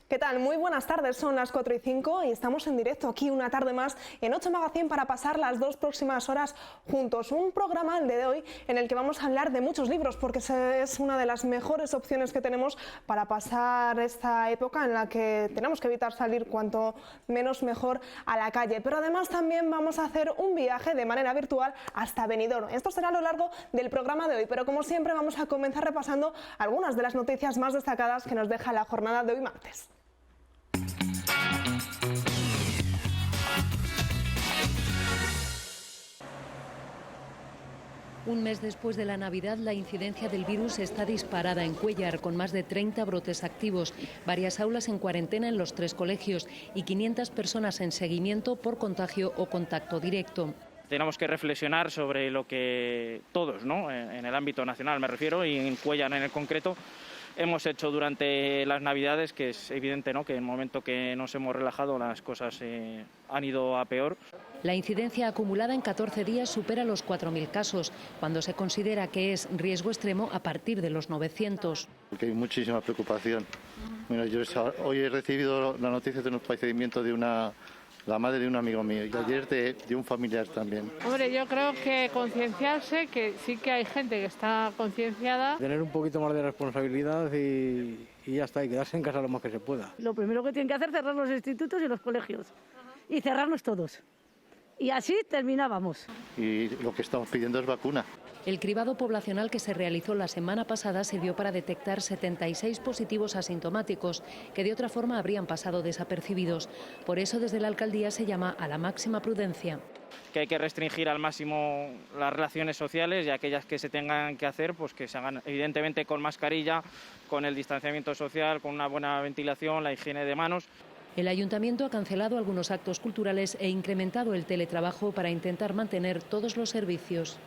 ¿Qué tal? Muy buenas tardes, son las 4:05 y estamos en directo aquí una tarde más en 8 Magazine para pasar las 2 próximas horas juntos. Un programa, el de hoy, en el que vamos a hablar de muchos libros porque es una de las mejores opciones que tenemos para pasar esta época en la que tenemos que evitar salir cuanto menos mejor a la calle. Pero además también vamos a hacer un viaje de manera virtual hasta Benidorm. Esto será a lo largo del programa de hoy, pero como siempre vamos a comenzar repasando algunas de las noticias más destacadas que nos deja la jornada de hoy martes. Un mes después de la Navidad, la incidencia del virus está disparada en Cuéllar, con más de 30 brotes activos, varias aulas en cuarentena en los 3 colegios y 500 personas en seguimiento por contagio o contacto directo. Tenemos que reflexionar sobre lo que todos, ¿no?, en el ámbito nacional me refiero, y en Cuéllar en el concreto, hemos hecho durante las Navidades, que es evidente, ¿no?, que en el momento que nos hemos relajado las cosas han ido a peor. La incidencia acumulada en 14 días supera los 4.000 casos, cuando se considera que es riesgo extremo a partir de los 900. Porque hay muchísima preocupación. Mira, yo hoy he recibido la noticia de un fallecimiento de la madre de un amigo mío y ayer de un familiar también. Hombre, yo creo que concienciarse, que sí que hay gente que está concienciada. Tener un poquito más de responsabilidad y ya está, y quedarse en casa lo más que se pueda. Lo primero que tienen que hacer es cerrar los institutos y los colegios y cerrarnos todos. Y así terminábamos. Y lo que estamos pidiendo es vacuna. El cribado poblacional que se realizó la semana pasada sirvió para detectar 76 positivos asintomáticos, que de otra forma habrían pasado desapercibidos. Por eso desde la alcaldía se llama a la máxima prudencia. Que hay que restringir al máximo las relaciones sociales y aquellas que se tengan que hacer, pues que se hagan evidentemente con mascarilla, con el distanciamiento social, con una buena ventilación, la higiene de manos. El ayuntamiento ha cancelado algunos actos culturales e incrementado el teletrabajo para intentar mantener todos los servicios.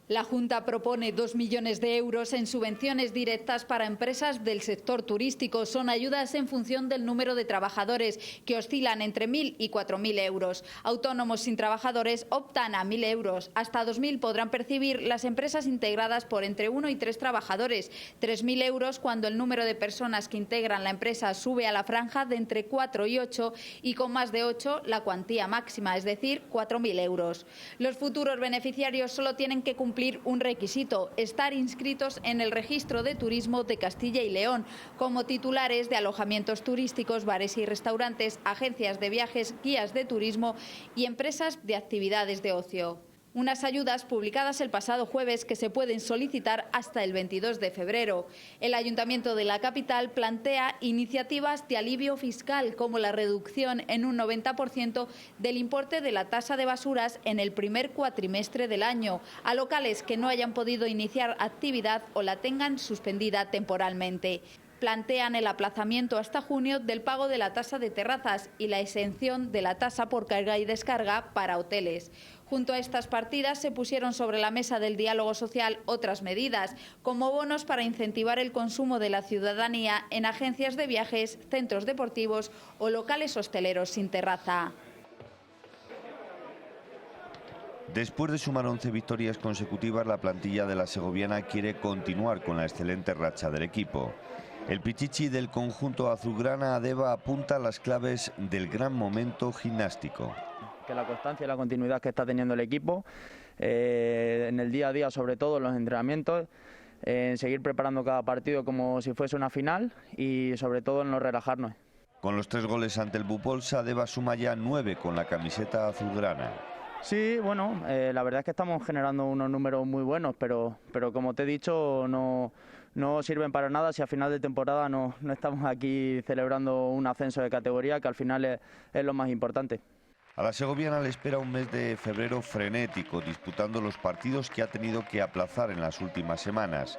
La Junta propone 2 millones de euros en subvenciones directas para empresas del sector turístico. Son ayudas en función del número de trabajadores, que oscilan entre 1.000 y 4.000 euros. Autónomos sin trabajadores optan a 1.000 euros. Hasta 2.000 podrán percibir las empresas integradas por entre 1 y 3 trabajadores. 3.000 euros cuando el número de personas que integran la empresa sube a la franja de entre 4 y 8 y con más de 8 la cuantía máxima, es decir, 4.000 euros. Los futuros beneficiarios solo tienen que cumplir un requisito: estar inscritos en el Registro de Turismo de Castilla y León como titulares de alojamientos turísticos, bares y restaurantes, agencias de viajes, guías de turismo y empresas de actividades de ocio. Unas ayudas publicadas el pasado jueves que se pueden solicitar hasta el 22 de febrero. El Ayuntamiento de la capital plantea iniciativas de alivio fiscal, como la reducción en un 90% del importe de la tasa de basuras en el primer cuatrimestre del año, a locales que no hayan podido iniciar actividad o la tengan suspendida temporalmente. Plantean el aplazamiento hasta junio del pago de la tasa de terrazas y la exención de la tasa por carga y descarga para hoteles. Junto a estas partidas se pusieron sobre la mesa del diálogo social otras medidas, como bonos para incentivar el consumo de la ciudadanía en agencias de viajes, centros deportivos o locales hosteleros sin terraza. Después de sumar 11 victorias consecutivas, la plantilla de la segoviana quiere continuar con la excelente racha del equipo. El pichichi del conjunto azulgrana Adeba apunta las claves del gran momento gimnástico. Que la constancia y la continuidad que está teniendo el equipo, en el día a día, sobre todo en los entrenamientos, en seguir preparando cada partido como si fuese una final y sobre todo en no relajarnos. Con los 3 goles ante el Bupolsa, Adeba suma ya 9 con la camiseta azulgrana. Sí, bueno, la verdad es que estamos generando unos números muy buenos, pero como te he dicho, no sirven para nada si a final de temporada no estamos aquí celebrando un ascenso de categoría, que al final es lo más importante. A la segoviana le espera un mes de febrero frenético, disputando los partidos que ha tenido que aplazar en las últimas semanas.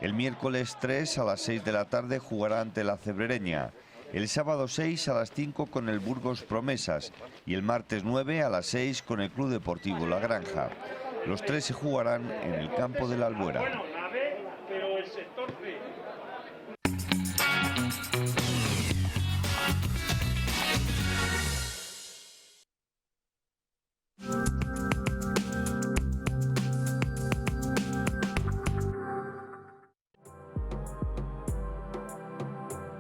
El miércoles 3 a las 6 de la tarde jugará ante la Cebrereña. El sábado 6 a las 5 con el Burgos Promesas y el martes 9 a las 6 con el Club Deportivo La Granja. Los 3 se jugarán en el campo de la Albuera. Bueno, a ver, pero el sector B.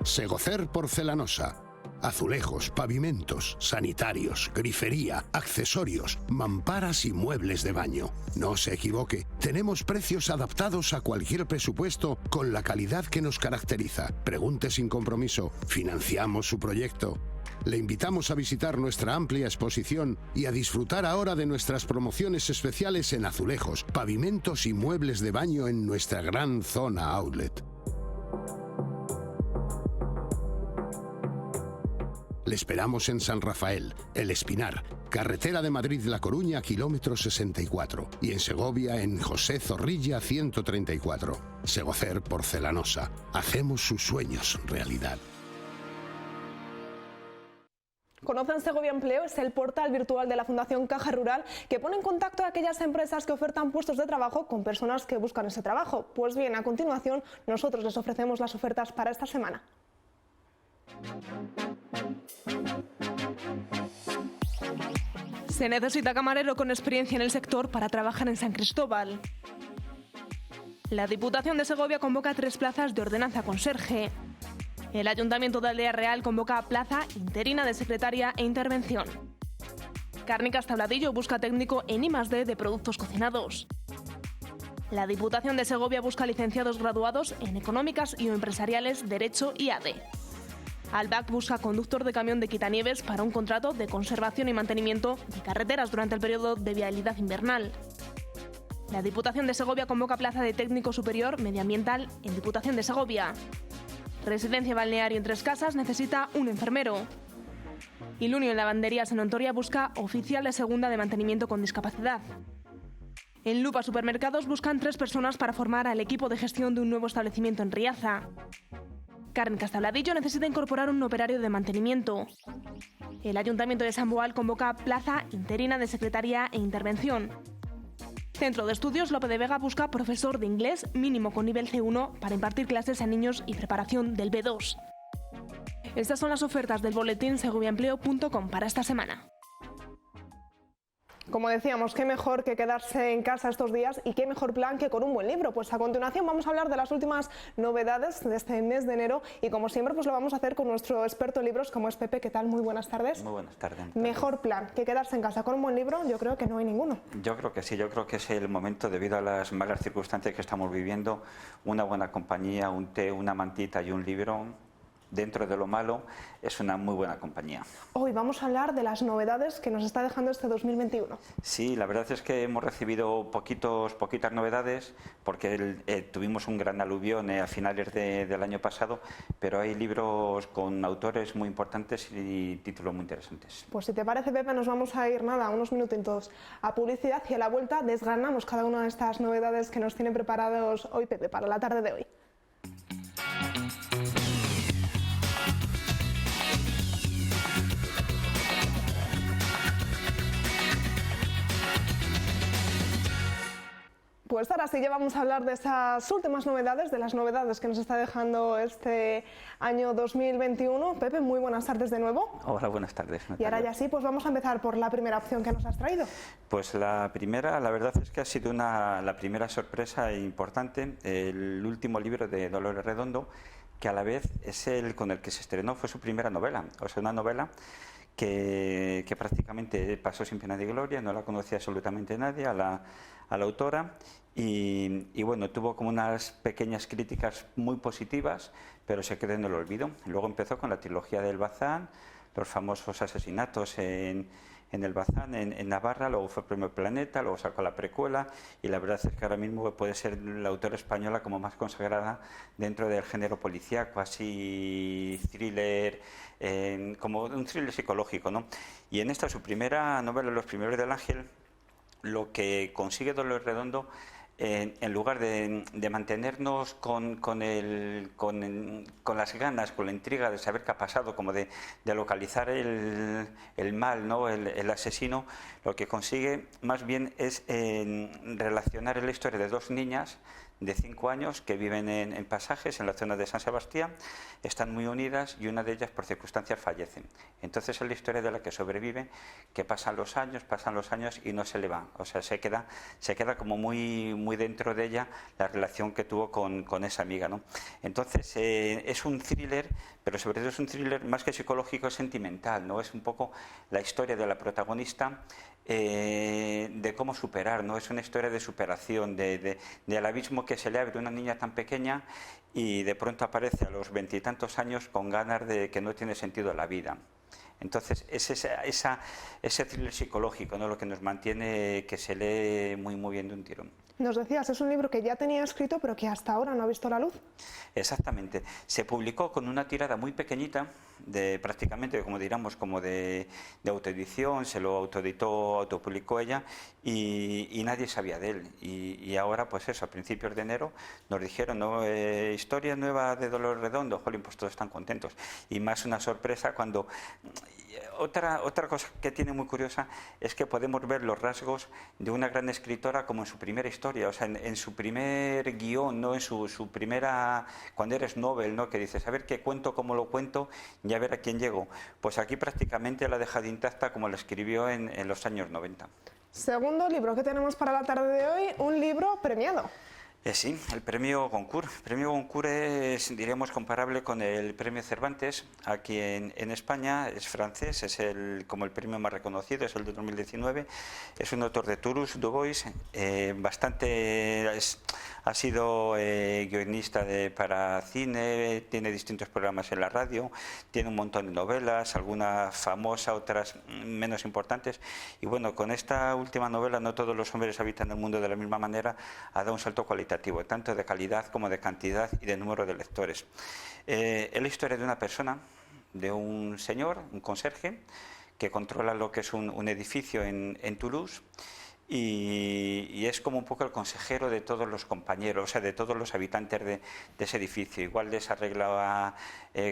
Segocer Porcelanosa. Azulejos, pavimentos, sanitarios, grifería, accesorios, mamparas y muebles de baño. No se equivoque, tenemos precios adaptados a cualquier presupuesto con la calidad que nos caracteriza. Pregunte sin compromiso, financiamos su proyecto. Le invitamos a visitar nuestra amplia exposición y a disfrutar ahora de nuestras promociones especiales en azulejos, pavimentos y muebles de baño en nuestra gran zona outlet. Le esperamos en San Rafael, El Espinar, carretera de Madrid-La Coruña, kilómetro 64, y en Segovia, en José Zorrilla 134. Segocer Porcelanosa. Hacemos sus sueños realidad. ¿Conocen Segovia Empleo? Es el portal virtual de la Fundación Caja Rural que pone en contacto a aquellas empresas que ofertan puestos de trabajo con personas que buscan ese trabajo. Pues bien, a continuación nosotros les ofrecemos las ofertas para esta semana. Se necesita camarero con experiencia en el sector para trabajar en San Cristóbal. La Diputación de Segovia convoca 3 plazas de ordenanza conserje. El Ayuntamiento de Aldea Real convoca plaza interina de secretaria e intervención. Cárnicas Tabladillo busca técnico en I+D de productos cocinados. La Diputación de Segovia busca licenciados graduados en económicas y o empresariales, derecho y ADE. Albac busca conductor de camión de quitanieves para un contrato de conservación y mantenimiento de carreteras durante el periodo de vialidad invernal. La Diputación de Segovia convoca plaza de técnico superior medioambiental en Diputación de Segovia. Residencia Balneario en Tres Casas necesita un enfermero. Ilunio en Lavanderías en Ontoria busca oficial de segunda de mantenimiento con discapacidad. En Lupa Supermercados buscan 3 personas para formar al equipo de gestión de un nuevo establecimiento en Riaza. Cárnicas Tabladillo necesita incorporar un operario de mantenimiento. El Ayuntamiento de San Boal convoca plaza interina de secretaria e intervención. Centro de Estudios Lope de Vega busca profesor de inglés mínimo con nivel C1 para impartir clases a niños y preparación del B2. Estas son las ofertas del boletín segoviaempleo.com para esta semana. Como decíamos, qué mejor que quedarse en casa estos días y qué mejor plan que con un buen libro. Pues a continuación vamos a hablar de las últimas novedades de este mes de enero y como siempre pues lo vamos a hacer con nuestro experto en libros como es Pepe. ¿Qué tal? Muy buenas tardes. Muy buenas tardes. Mejor plan que quedarse en casa con un buen libro, yo creo que no hay ninguno. Yo creo que sí, yo creo que es el momento debido a las malas circunstancias que estamos viviendo, una buena compañía, un té, una mantita y un libro. Dentro de lo malo, es una muy buena compañía. Hoy vamos a hablar de las novedades que nos está dejando este 2021. Sí, la verdad es que hemos recibido poquitas novedades, porque tuvimos un gran aluvión a finales del año pasado, pero hay libros con autores muy importantes y títulos muy interesantes. Pues si te parece, Pepe, nos vamos a ir unos minutitos a publicidad y a la vuelta desgranamos cada una de estas novedades que nos tiene preparados hoy Pepe para la tarde de hoy. Pues ahora sí, ya vamos a hablar de esas últimas novedades, de las novedades que nos está dejando este año 2021. Pepe, muy buenas tardes de nuevo. Hola, buenas tardes, Natalia. Y ahora ya sí, pues vamos a empezar por la primera opción que nos has traído. Pues la primera, la verdad es que ha sido la primera sorpresa importante, el último libro de Dolores Redondo, que a la vez es el con el que se estrenó, fue su primera novela, o sea, una novela que prácticamente pasó sin pena ni gloria, no la conocía absolutamente nadie, a la autora, y bueno, tuvo como unas pequeñas críticas muy positivas, pero se quedó en el olvido. Luego empezó con la trilogía del Bazán, los famosos asesinatos en el Bazán, en Navarra, luego fue Premio Planeta, luego sacó la precuela, y la verdad es que ahora mismo puede ser la autora española como más consagrada dentro del género policíaco, así thriller, como un thriller psicológico, ¿no? Y en esta, su primera novela, Los Primeros del Ángel, lo que consigue Dolores Redondo, en lugar de mantenernos con las ganas, con la intriga de saber qué ha pasado, como de localizar el mal, ¿no? el asesino, lo que consigue más bien es relacionar la historia de 2 niñas de 5 años que viven en Pasajes, en la zona de San Sebastián, están muy unidas y una de ellas por circunstancias fallece. Entonces es la historia de la que sobrevive, que pasan los años y no se le va. O sea, se queda como muy dentro de ella la relación que tuvo con esa amiga, ¿no? Entonces es un thriller, pero sobre todo es un thriller más que psicológico, es sentimental, ¿no? Es un poco la historia de la protagonista, de cómo superar, ¿no? Es una historia de superación, del abismo que se le abre a una niña tan pequeña y de pronto aparece a los 20 y tantos años con ganas de que no tiene sentido la vida. Entonces es ese thriller psicológico, ¿no? Lo que nos mantiene, que se lee muy bien de un tirón. Nos decías, es un libro que ya tenía escrito pero que hasta ahora no ha visto la luz. Exactamente. Se publicó con una tirada muy pequeñita, prácticamente, como diríamos, como de autoedición, se lo autopublicó ella y nadie sabía de él. Y ahora, pues eso, a principios de enero nos dijeron, ¿no? Historia nueva de Dolores Redondo, jolín, pues todos están contentos. Y más una sorpresa cuando... Otra cosa que tiene muy curiosa es que podemos ver los rasgos de una gran escritora como en su primera historia, o sea, en su primer guión, ¿no? En su primera, cuando eres novel, ¿no? Que dices, a ver qué cuento, cómo lo cuento y a ver a quién llego. Pues aquí prácticamente la ha dejado intacta como la escribió en los años 90. Segundo libro que tenemos para la tarde de hoy, un libro premiado. Sí, el premio Goncourt. El premio Goncourt es, diríamos, comparable con el premio Cervantes. Aquí en España es francés, es como el premio más reconocido, es el de 2019. Es un autor de Toulouse, Dubois, ha sido guionista para cine, tiene distintos programas en la radio, tiene un montón de novelas, algunas famosas, otras menos importantes. Y bueno, con esta última novela, No todos los hombres habitan el mundo de la misma manera, ha dado un salto cualitativo, tanto de calidad como de cantidad y de número de lectores. Es la historia de una persona, de un señor, un conserje, que controla lo que es un edificio en Toulouse y es como un poco el consejero de todos los compañeros, o sea, de todos los habitantes de ese edificio. Igual les arregla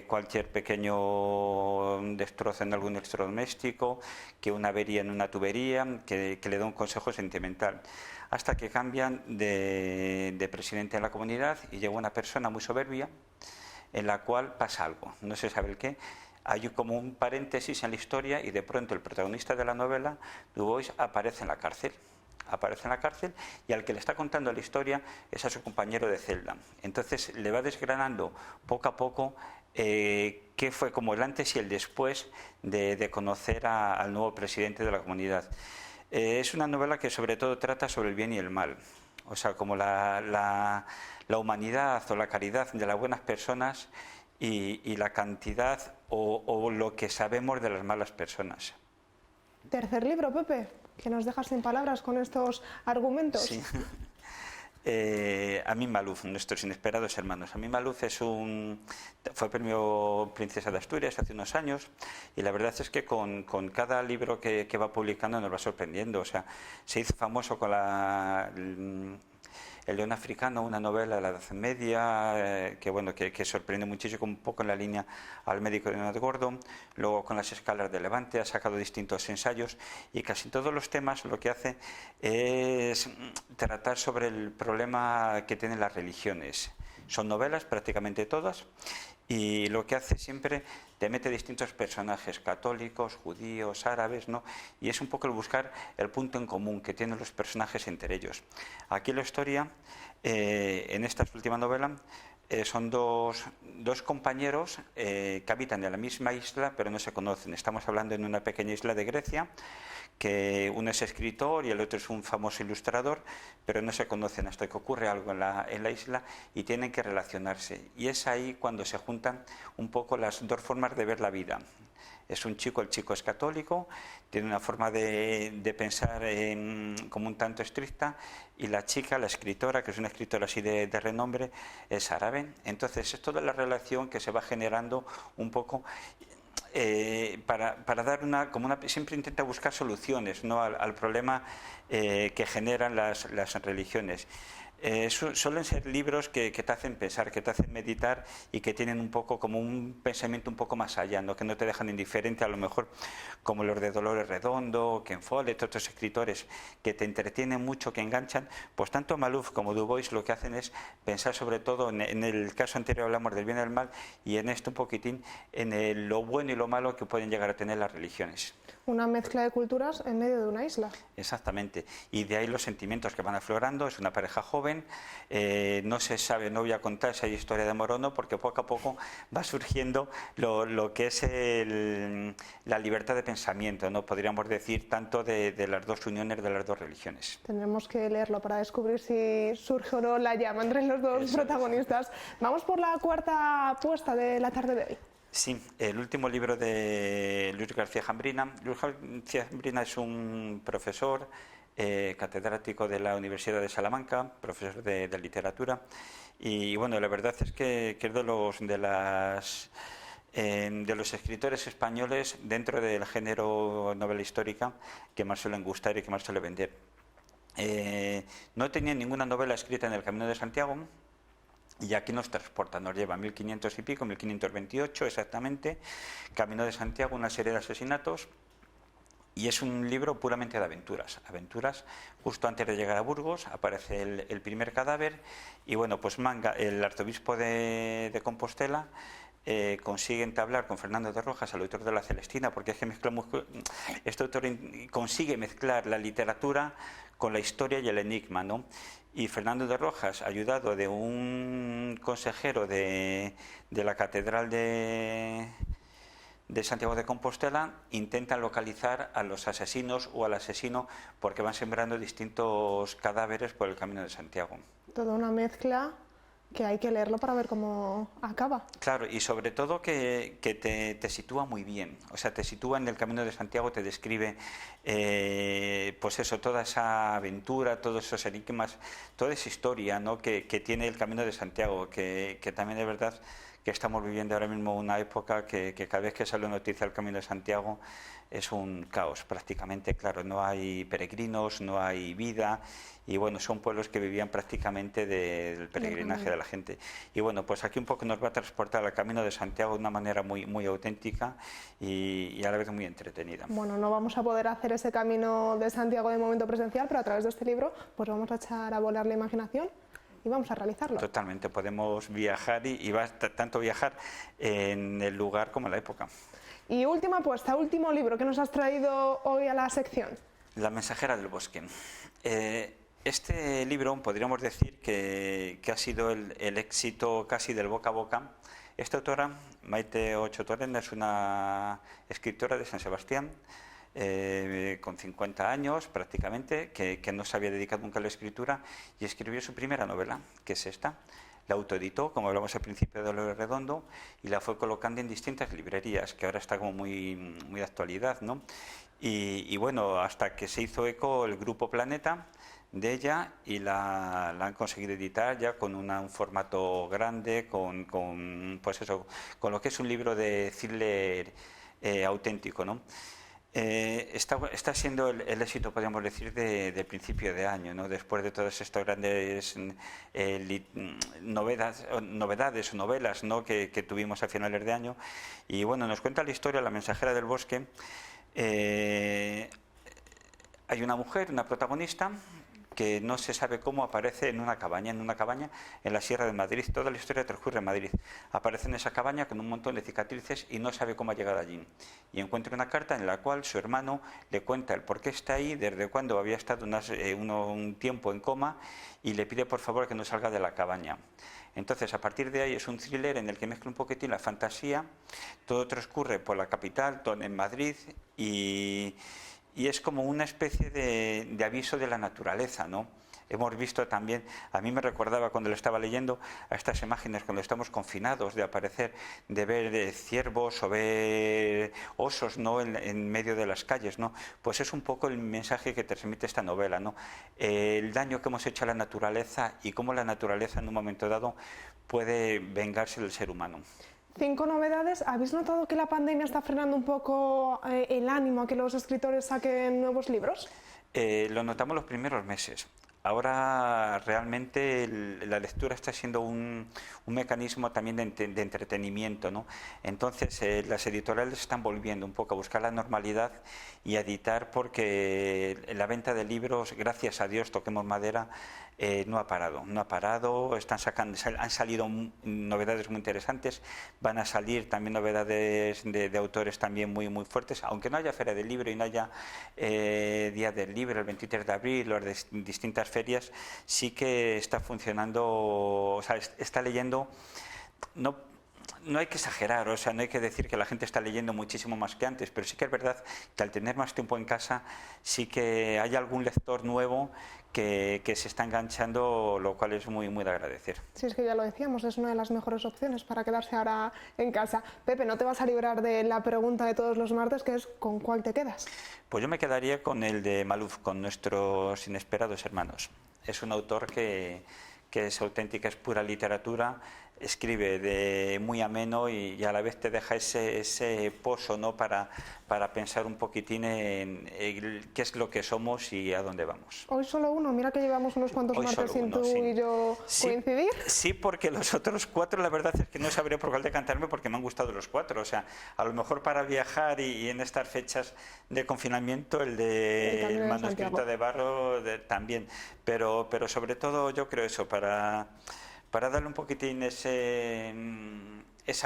cualquier pequeño destrozo en algún electrodoméstico, que una avería en una tubería, que le da un consejo sentimental. Hasta que cambian de presidente de la comunidad y llega una persona muy soberbia en la cual pasa algo, no se sabe el qué. Hay como un paréntesis en la historia y de pronto el protagonista de la novela, Dubois, aparece en la cárcel. Aparece en la cárcel y al que le está contando la historia es a su compañero de celda. Entonces le va desgranando poco a poco qué fue como el antes y el después de conocer al nuevo presidente de la comunidad. Es una novela que sobre todo trata sobre el bien y el mal, o sea, como la humanidad o la caridad de las buenas personas y la cantidad o lo que sabemos de las malas personas. Tercer libro, Pepe, que nos dejas sin palabras con estos argumentos. Sí. Amin Maalouf, Nuestros inesperados hermanos. Amin Maalouf fue premio Princesa de Asturias hace unos años y la verdad es que con cada libro que va publicando nos va sorprendiendo. O sea, se hizo famoso con El león africano, una novela de la Edad Media, que sorprende muchísimo, un poco en la línea Al médico de Leonard Gordon. Luego con Las escalas de Levante ha sacado distintos ensayos y casi todos los temas lo que hace es tratar sobre el problema que tienen las religiones. Son novelas prácticamente todas y lo que hace siempre te mete distintos personajes, católicos, judíos, árabes, ¿no? Y es un poco el buscar el punto en común que tienen los personajes entre ellos. Aquí la historia, en esta última novela, son dos compañeros que habitan en la misma isla pero no se conocen. Estamos hablando en una pequeña isla de Grecia, que uno es escritor y el otro es un famoso ilustrador, pero no se conocen hasta que ocurre algo en la isla y tienen que relacionarse. Y es ahí cuando se juntan un poco las dos formas de ver la vida. Es un chico, el chico es católico, tiene una forma de pensar como un tanto estricta, y la chica, la escritora, que es una escritora así de renombre, es árabe. Entonces es toda la relación que se va generando un poco para dar siempre intenta buscar soluciones, ¿no? al problema que generan las religiones. Suelen ser libros que te hacen pensar, que te hacen meditar y que tienen un poco como un pensamiento un poco más allá, ¿no? Que no te dejan indiferente, a lo mejor como los de Dolores Redondo, Ken Follett, otros escritores que te entretienen mucho, que enganchan. Pues tanto Malouf como Du Bois lo que hacen es pensar sobre todo, en el caso anterior hablamos del bien y del mal, y en esto un poquitín en lo bueno y lo malo que pueden llegar a tener las religiones. Una mezcla de culturas en medio de una isla. Exactamente, y de ahí los sentimientos que van aflorando. Es una pareja joven, no se sabe, no voy a contar esa historia de amor o no, porque poco a poco va surgiendo lo que es la libertad de pensamiento, ¿no? Podríamos decir, tanto de las dos uniones de las dos religiones. Tendremos que leerlo para descubrir si surge o no la llama entre los dos protagonistas. Vamos por la cuarta apuesta de la tarde de hoy. Sí, el último libro de Luis García Jambrina. Luis García Jambrina es un profesor, catedrático de la Universidad de Salamanca, profesor de literatura, y bueno, la verdad es que es de los escritores españoles dentro del género novela histórica que más suelen gustar y que más suele vender. No tenía ninguna novela escrita en el Camino de Santiago. Y aquí nos transporta, nos lleva a 1500 y pico, 1528 exactamente, Camino de Santiago, una serie de asesinatos, y es un libro puramente de aventuras. Aventuras, justo antes de llegar a Burgos, aparece el primer cadáver, y bueno, pues Manga, el arzobispo de Compostela, consigue entablar con Fernando de Rojas, el autor de La Celestina, porque es que este autor consigue mezclar la literatura con la historia y el enigma, ¿no? Y Fernando de Rojas, ayudado de un consejero de la Catedral de Santiago de Compostela, intentan localizar a los asesinos o al asesino, porque van sembrando distintos cadáveres por el Camino de Santiago. Toda una mezcla que hay que leerlo para ver cómo acaba. Claro, y sobre todo que te sitúa muy bien. O sea, te sitúa en el Camino de Santiago, te describe pues eso, toda esa aventura, todos esos enigmas, toda esa historia, ¿no? que tiene el Camino de Santiago, que también es verdad que estamos viviendo ahora mismo una época que cada vez que sale noticia del Camino de Santiago es un caos prácticamente. Claro, no hay peregrinos, no hay vida, y bueno, son pueblos que vivían prácticamente del peregrinaje de la gente. Y bueno, pues aquí un poco nos va a transportar al Camino de Santiago de una manera muy, muy auténtica y a la vez muy entretenida. Bueno, no vamos a poder hacer ese Camino de Santiago de momento presencial, pero a través de este libro pues vamos a echar a volar la imaginación y vamos a realizarlo. Totalmente, podemos viajar y va tanto viajar en el lugar como en la época. Y última apuesta, último libro que nos has traído hoy a la sección. La mensajera del bosque. Este libro podríamos decir que ha sido el éxito casi del boca a boca. Esta autora, Maite Ocho Torrent, es una escritora de San Sebastián, con 50 años prácticamente, que no se había dedicado nunca a la escritura, y escribió su primera novela, que es esta. La autoeditó, como hablamos al principio, de Dolores Redondo, y la fue colocando en distintas librerías, que ahora está como muy de actualidad, ¿no? Y bueno, hasta que se hizo eco el Grupo Planeta de ella, y la han conseguido editar ya con un formato grande, pues eso, con lo que es un libro de thriller auténtico, ¿no? Está siendo el éxito, podríamos decir, de principio de año, ¿no? Después de todas estas grandes novedades o novelas, ¿no? que tuvimos a finales de año. Y bueno, nos cuenta la historia La mensajera del bosque. Hay una mujer, una protagonista, que no se sabe cómo aparece en una cabaña en la Sierra de Madrid. Toda la historia transcurre en Madrid. Aparece en esa cabaña con un montón de cicatrices y no sabe cómo ha llegado allí. Y encuentra una carta en la cual su hermano le cuenta el por qué está ahí, desde cuándo había estado un tiempo en coma, y le pide por favor que no salga de la cabaña. Entonces, a partir de ahí es un thriller en el que mezcla un poquitín la fantasía. Todo transcurre por la capital, en Madrid, y es como una especie de aviso de la naturaleza, ¿no? Hemos visto también, a mí me recordaba cuando lo estaba leyendo, a estas imágenes cuando estamos confinados, de aparecer, de ver ciervos o ver osos, ¿no? en medio de las calles, ¿no? Pues es un poco el mensaje que transmite esta novela, ¿no? El daño que hemos hecho a la naturaleza y cómo la naturaleza en un momento dado puede vengarse del ser humano. 5 novedades. ¿Habéis notado que la pandemia está frenando un poco el ánimo a que los escritores saquen nuevos libros? Lo notamos los primeros meses. ahora realmente la lectura está siendo un mecanismo también de entretenimiento, ¿no? Entonces las editoriales están volviendo un poco a buscar la normalidad y a editar, porque la venta de libros, gracias a Dios, toquemos madera, no ha parado, han salido novedades muy interesantes, van a salir también novedades de autores también muy fuertes, aunque no haya Feria del Libro y no haya Día del Libro el 23 de abril o de distintas ferias, sí que está funcionando, o sea, está leyendo. No hay que exagerar, o sea, no hay que decir que la gente está leyendo muchísimo más que antes, pero sí que es verdad que al tener más tiempo en casa, sí que hay algún lector nuevo que se está enganchando, lo cual es muy de agradecer. Sí, es que ya lo decíamos, es una de las mejores opciones para quedarse ahora en casa. Pepe, no te vas a librar de la pregunta de todos los martes, que es ¿con cuál te quedas? Pues yo me quedaría con el de Maluf, con Nuestros Inesperados Hermanos. Es un autor que es auténtica, es pura literatura, escribe de muy ameno y a la vez te deja ese pozo, ¿no?, para pensar un poquitín en qué es lo que somos y a dónde vamos. Hoy solo uno, mira que llevamos unos cuantos martes sin tú y yo coincidir. Sí, porque los otros 4 la verdad es que no sabría por cuál decantarme, porque me han gustado los 4, o sea, a lo mejor para viajar y en estas fechas de confinamiento el manuscrito de Barro también, pero sobre todo yo creo eso, para darle un poquitín esa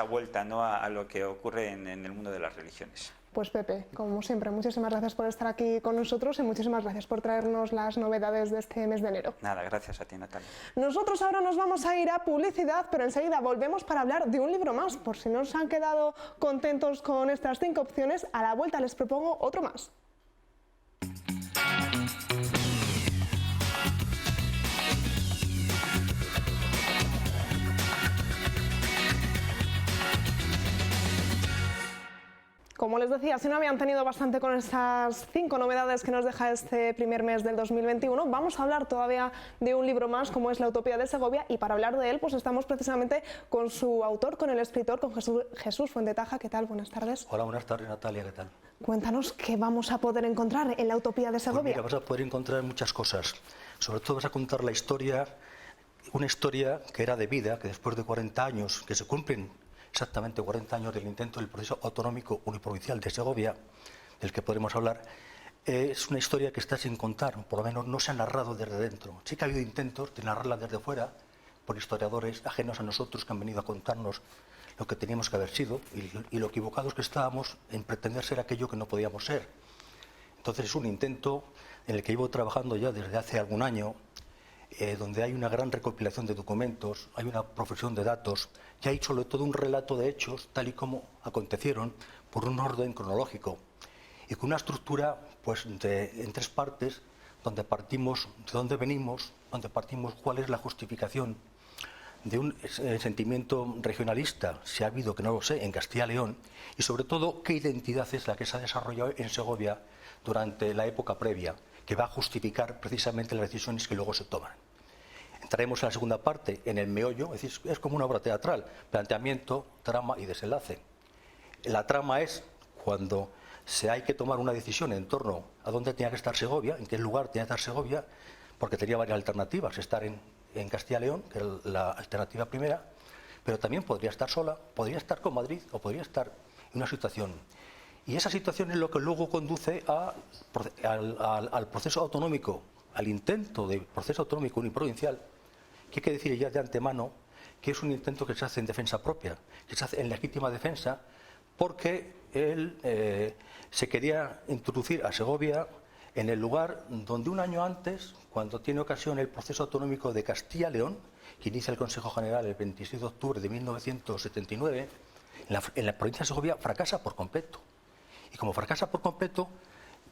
vuelta, ¿no?, a lo que ocurre en el mundo de las religiones. Pues Pepe, como siempre, muchísimas gracias por estar aquí con nosotros y muchísimas gracias por traernos las novedades de este mes de enero. Nada, gracias a ti, Natalia. Nosotros ahora nos vamos a ir a publicidad, pero enseguida volvemos para hablar de un libro más. Por si no se han quedado contentos con estas 5 opciones, a la vuelta les propongo otro más. Como les decía, si no habían tenido bastante con estas 5 novedades que nos deja este primer mes del 2021, vamos a hablar todavía de un libro más, como es La Utopía de Segovia, y para hablar de él pues estamos precisamente con su autor, con el escritor, con Jesús Fuentetaja. ¿Qué tal? Buenas tardes. Hola, buenas tardes, Natalia, ¿qué tal? Cuéntanos qué vamos a poder encontrar en La Utopía de Segovia. Pues mira, vas a poder encontrar muchas cosas. Sobre todo vas a contar la historia, una historia que era de vida, que después de 40 años, que se cumplen exactamente 40 años del intento del proceso autonómico uniprovincial de Segovia, del que podremos hablar, es una historia que está sin contar, por lo menos no se ha narrado desde dentro. Sí que ha habido intentos de narrarla desde fuera por historiadores ajenos a nosotros que han venido a contarnos lo que teníamos que haber sido y lo equivocados que estábamos en pretender ser aquello que no podíamos ser. Entonces es un intento en el que llevo trabajando ya desde hace algún año, donde hay una gran recopilación de documentos, hay una profesión de datos, y hay sobre todo un relato de hechos tal y como acontecieron por un orden cronológico y con una estructura pues en 3 partes, donde partimos de dónde venimos, donde partimos cuál es la justificación de un sentimiento regionalista, si ha habido, que no lo sé, en Castilla y León, y sobre todo qué identidad es la que se ha desarrollado en Segovia durante la época previa, que va a justificar precisamente las decisiones que luego se toman. Entraremos en la segunda parte, en el meollo, es decir, es como una obra teatral, planteamiento, trama y desenlace. La trama es cuando hay que tomar una decisión en torno a dónde tenía que estar Segovia, en qué lugar tenía que estar Segovia, porque tenía varias alternativas, estar en Castilla y León, que es la alternativa primera, pero también podría estar sola, podría estar con Madrid o podría estar en una situación. Y esa situación es lo que luego conduce al proceso autonómico, al intento de proceso autonómico uniprovincial, que hay que decir ya de antemano que es un intento que se hace en defensa propia, que se hace en legítima defensa, porque él se quería introducir a Segovia en el lugar donde un año antes, cuando tiene ocasión el proceso autonómico de Castilla y León, que inicia el Consejo General el 26 de octubre de 1979, en la provincia de Segovia fracasa por completo. Y como fracasa por completo,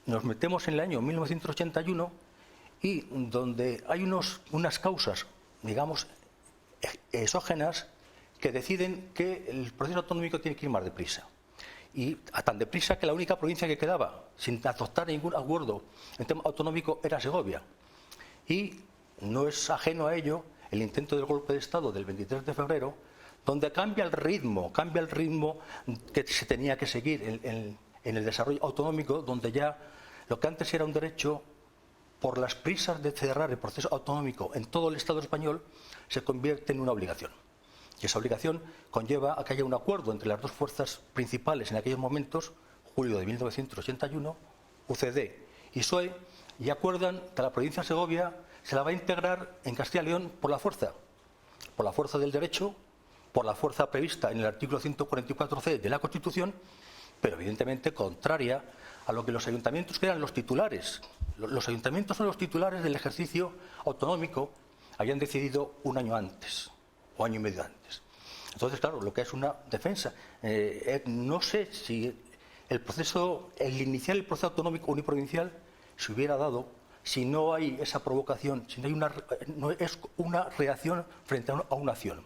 nos metemos en el año 1981 y donde hay unas causas, digamos, exógenas que deciden que el proceso autonómico tiene que ir más deprisa. Y a tan deprisa que la única provincia que quedaba sin adoptar ningún acuerdo en tema autonómico era Segovia. Y no es ajeno a ello el intento del golpe de Estado del 23 de febrero, donde cambia el ritmo que se tenía que seguir en el desarrollo autonómico, donde ya lo que antes era un derecho por las prisas de cerrar el proceso autonómico en todo el Estado español, se convierte en una obligación. Y esa obligación conlleva a que haya un acuerdo entre las dos fuerzas principales en aquellos momentos, julio de 1981, UCD y PSOE, y acuerdan que la provincia de Segovia se la va a integrar en Castilla y León por la fuerza del derecho, por la fuerza prevista en el artículo 144c de la Constitución, pero evidentemente contraria a lo que los ayuntamientos, que eran los titulares, los ayuntamientos son los titulares del ejercicio autonómico, habían decidido un año antes o año y medio antes. Entonces, claro, lo que es una defensa, no sé si el iniciar el proceso autonómico uniprovincial se hubiera dado si no hay esa provocación, si no es una reacción frente a una acción.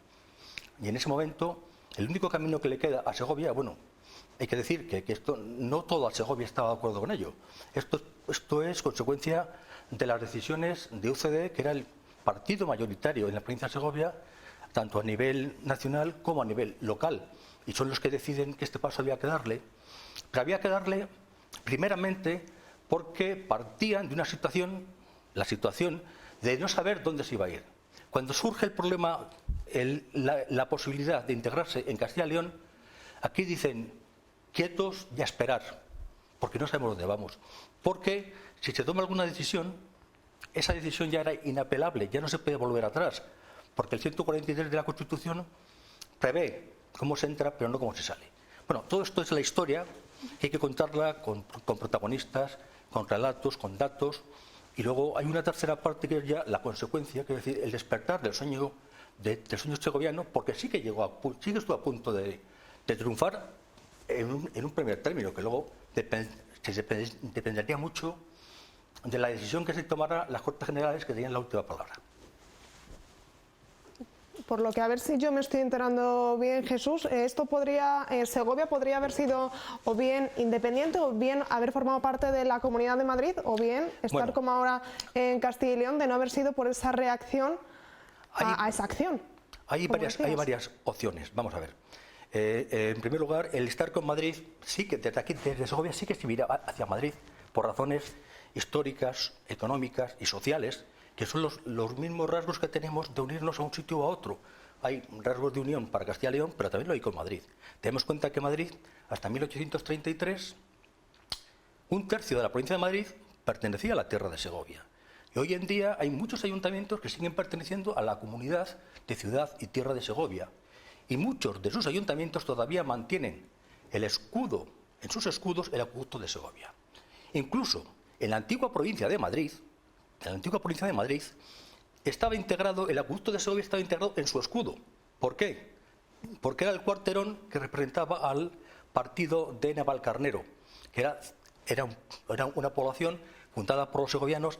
Y en ese momento, el único camino que le queda a Segovia, bueno, hay que decir que esto, no toda Segovia estaba de acuerdo con ello. Esto es consecuencia de las decisiones de UCD, que era el partido mayoritario en la provincia de Segovia, tanto a nivel nacional como a nivel local. Y son los que deciden que este paso había que darle. Pero había que darle, primeramente, porque partían de una situación, la situación de no saber dónde se iba a ir. Cuando surge el problema, la posibilidad de integrarse en Castilla y León, aquí dicen quietos y a esperar, porque no sabemos dónde vamos. Porque si se toma alguna decisión, esa decisión ya era inapelable, ya no se puede volver atrás, porque el 143 de la Constitución prevé cómo se entra, pero no cómo se sale. Bueno, todo esto es la historia, que hay que contarla con protagonistas, con relatos, con datos, y luego hay una tercera parte que es ya la consecuencia, que es decir, el despertar del sueño segoviano, porque sí que estuvo a punto de triunfar en un primer término, que luego dependería mucho de la decisión que se tomara las Cortes Generales, que tenían la última palabra. Por lo que, a ver si yo me estoy enterando bien, Jesús, Segovia podría haber sido o bien independiente, o bien haber formado parte de la Comunidad de Madrid, o bien estar como ahora en Castilla y León, de no haber sido por esa reacción a esa acción. Hay varias opciones, vamos a ver. En primer lugar, el estar con Madrid, sí que desde Segovia sí que se mira hacia Madrid por razones históricas, económicas y sociales, que son los mismos rasgos que tenemos de unirnos a un sitio o a otro. Hay rasgos de unión para Castilla y León, pero también lo hay con Madrid. Tenemos cuenta que Madrid, hasta 1833, un tercio de la provincia de Madrid pertenecía a la tierra de Segovia. Y hoy en día hay muchos ayuntamientos que siguen perteneciendo a la comunidad de Ciudad y Tierra de Segovia. Y muchos de sus ayuntamientos todavía mantienen en sus escudos, el acueducto de Segovia. Incluso en la antigua provincia de Madrid, estaba integrado, el acueducto de Segovia estaba integrado en su escudo. ¿Por qué? Porque era el cuarterón que representaba al partido de Navalcarnero, que era una población fundada por los segovianos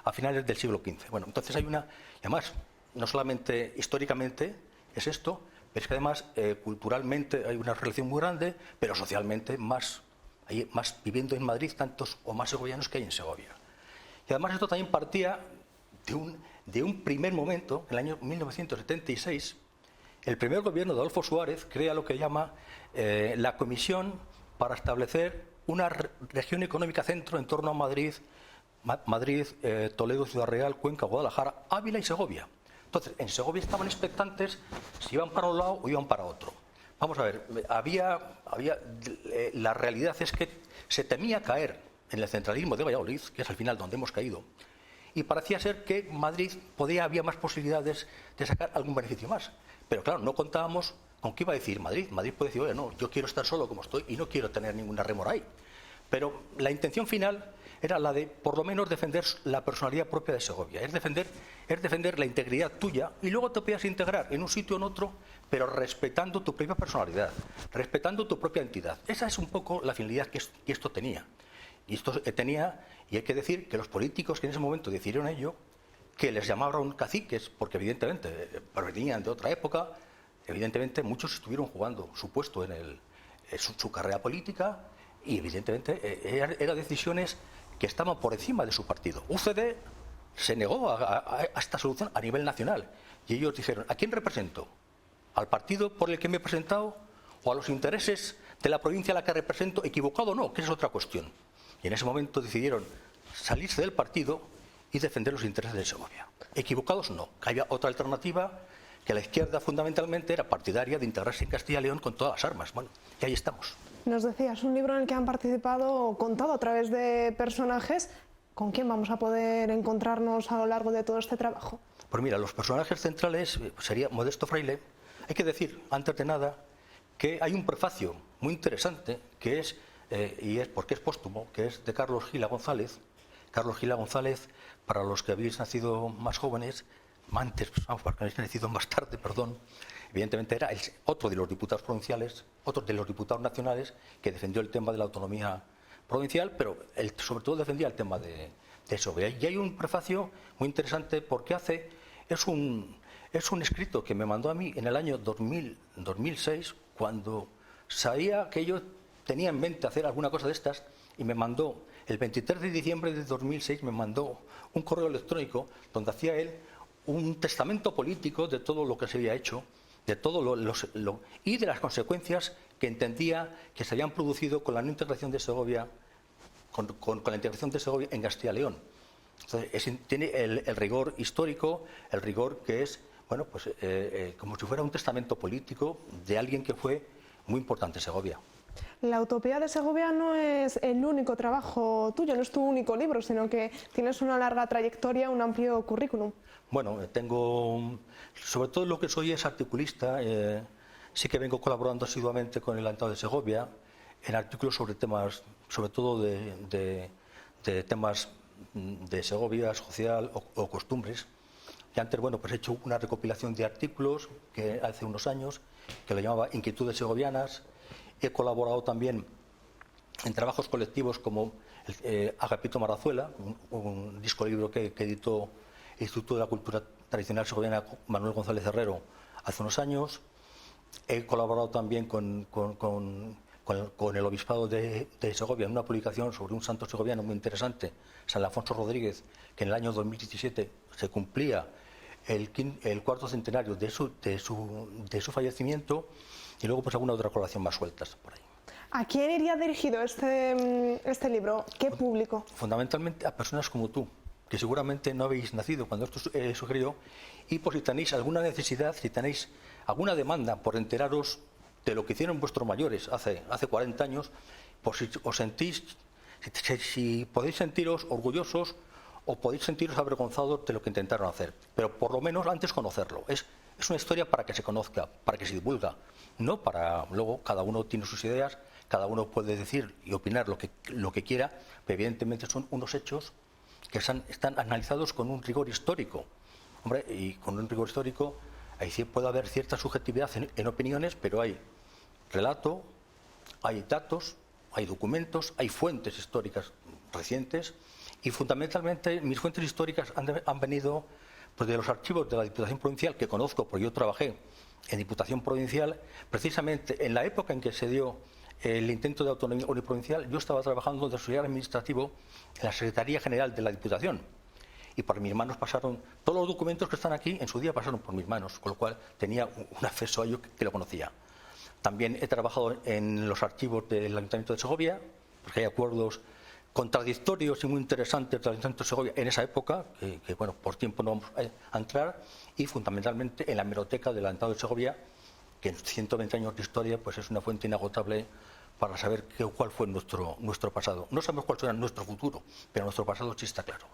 a finales del siglo XV. Bueno, entonces y además, no solamente históricamente es esto, pero es que además culturalmente hay una relación muy grande, pero socialmente hay más viviendo en Madrid tantos o más segovianos que hay en Segovia. Y además esto también partía de un primer momento, en el año 1976, el primer gobierno de Adolfo Suárez crea lo que llama la Comisión para establecer una región económica centro en torno a Madrid, Toledo, Ciudad Real, Cuenca, Guadalajara, Ávila y Segovia. Entonces, en Segovia estaban expectantes si iban para un lado o iban para otro. Vamos a ver, la realidad es que se temía caer en el centralismo de Valladolid, que es al final donde hemos caído, y parecía ser que Madrid había más posibilidades de sacar algún beneficio más. Pero claro, no contábamos con qué iba a decir Madrid. Madrid puede decir, oye, no, yo quiero estar solo como estoy y no quiero tener ninguna rémora ahí. Pero la intención final era la de, por lo menos, defender la personalidad propia de Segovia. Es defender la integridad tuya, y luego te podías integrar en un sitio o en otro, pero respetando tu propia personalidad, respetando tu propia entidad. Esa es un poco la finalidad que esto tenía. Y hay que decir que los políticos que en ese momento decidieron ello, que les llamaron caciques, porque evidentemente provenían de otra época, evidentemente muchos estuvieron jugando su puesto en su carrera política, y evidentemente eran decisiones que estaban por encima de su partido. UCD se negó a esta solución a nivel nacional, y ellos dijeron, ¿a quién represento? ¿Al partido por el que me he presentado o a los intereses de la provincia a la que represento? ¿Equivocado o no? Que es otra cuestión. Y en ese momento decidieron salirse del partido y defender los intereses de Segovia. Equivocados no, que había otra alternativa, que la izquierda fundamentalmente era partidaria de integrarse en Castilla y León con todas las armas. Bueno, y ahí estamos. Nos decías, un libro en el que han participado, contado a través de personajes. ¿Con quién vamos a poder encontrarnos a lo largo de todo este trabajo? Pues mira, los personajes centrales sería Modesto Fraile. Hay que decir, antes de nada, que hay un prefacio muy interesante, que es, y es porque es póstumo, que es de Carlos Gila González. Carlos Gila González, para los que habéis nacido más jóvenes, antes, vamos, para los que habéis nacido más tarde, perdón, evidentemente era otro de los diputados provinciales, otro de los diputados nacionales que defendió el tema de la autonomía provincial, pero él sobre todo defendía el tema de Segovia. Y hay un prefacio muy interesante porque es un escrito que me mandó a mí en el año 2006, cuando sabía que yo tenía en mente hacer alguna cosa de estas, y me mandó, el 23 de diciembre de 2006, me mandó un correo electrónico donde hacía él un testamento político de todo lo que se había hecho, de todo y de las consecuencias que entendía que se habían producido con la no integración de Segovia, con la integración de Segovia en Castilla y León. Entonces, tiene el rigor histórico, el rigor que es, bueno, pues como si fuera un testamento político de alguien que fue muy importante en Segovia. La utopía de Segovia no es el único trabajo tuyo, no es tu único libro, sino que tienes una larga trayectoria, un amplio currículum. Bueno, sobre todo lo que soy es articulista, sí que vengo colaborando asiduamente con el Atentado de Segovia, en artículos sobre temas, sobre todo de temas de Segovia, social o costumbres. Y antes, bueno, pues he hecho una recopilación de artículos que hace unos años, que lo llamaba Inquietudes Segovianas. He colaborado también en trabajos colectivos como Agapito Marrazuela, un disco libro que editó el Instituto de la Cultura Tradicional Segoviana Manuel González Herrero hace unos años. He colaborado también con el Obispado de Segovia en una publicación sobre un santo segoviano muy interesante, San Alfonso Rodríguez, que en el año 2017 se cumplía el cuarto centenario de su fallecimiento, y luego pues alguna otra colaboración más sueltas por ahí. ¿A quién iría dirigido este libro? ¿Qué público? Fundamentalmente a personas como tú, que seguramente no habéis nacido cuando esto sugirió, y por si tenéis alguna necesidad, si tenéis alguna demanda por enteraros de lo que hicieron vuestros mayores hace 40 años, por si os sentís, si podéis sentiros orgullosos o podéis sentiros avergonzados de lo que intentaron hacer, pero por lo menos antes conocerlo. Es una historia para que se conozca, para que se divulga, no para luego cada uno tiene sus ideas, cada uno puede decir y opinar lo que quiera, pero evidentemente son unos hechos que están analizados con un rigor histórico. Hombre, y con un rigor histórico ahí sí puede haber cierta subjetividad en opiniones, pero hay relato, hay datos, hay documentos, hay fuentes históricas recientes, y fundamentalmente mis fuentes históricas han venido pues, de los archivos de la Diputación Provincial, que conozco porque yo trabajé en Diputación Provincial, precisamente en la época en que se dio el intento de autonomía uniprovincial. Yo estaba trabajando de auxiliar administrativo en la Secretaría General de la Diputación, y por mis manos pasaron todos los documentos que están aquí, en su día pasaron por mis manos, con lo cual tenía un acceso a ello que lo conocía. También he trabajado en los archivos del Ayuntamiento de Segovia, porque hay acuerdos contradictorios y muy interesantes del Ayuntamiento de Segovia en esa época, que bueno, por tiempo no vamos a entrar, y fundamentalmente en la hemeroteca del Ayuntamiento de Segovia, que en 120 años de historia pues es una fuente inagotable para saber cuál fue nuestro pasado. No sabemos cuál será nuestro futuro, pero nuestro pasado sí está claro.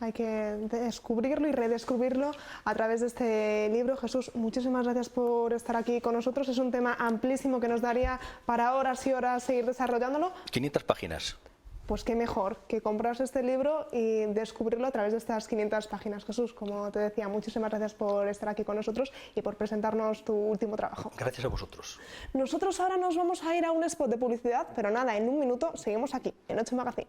Hay que descubrirlo y redescubrirlo a través de este libro. Jesús, muchísimas gracias por estar aquí con nosotros. Es un tema amplísimo que nos daría para horas y horas seguir desarrollándolo. 500 páginas. Pues qué mejor que comprarse este libro y descubrirlo a través de estas 500 páginas. Jesús, como te decía, muchísimas gracias por estar aquí con nosotros y por presentarnos tu último trabajo. Gracias a vosotros. Nosotros ahora nos vamos a ir a un spot de publicidad, pero nada, en un minuto seguimos aquí, en 8 Magazine.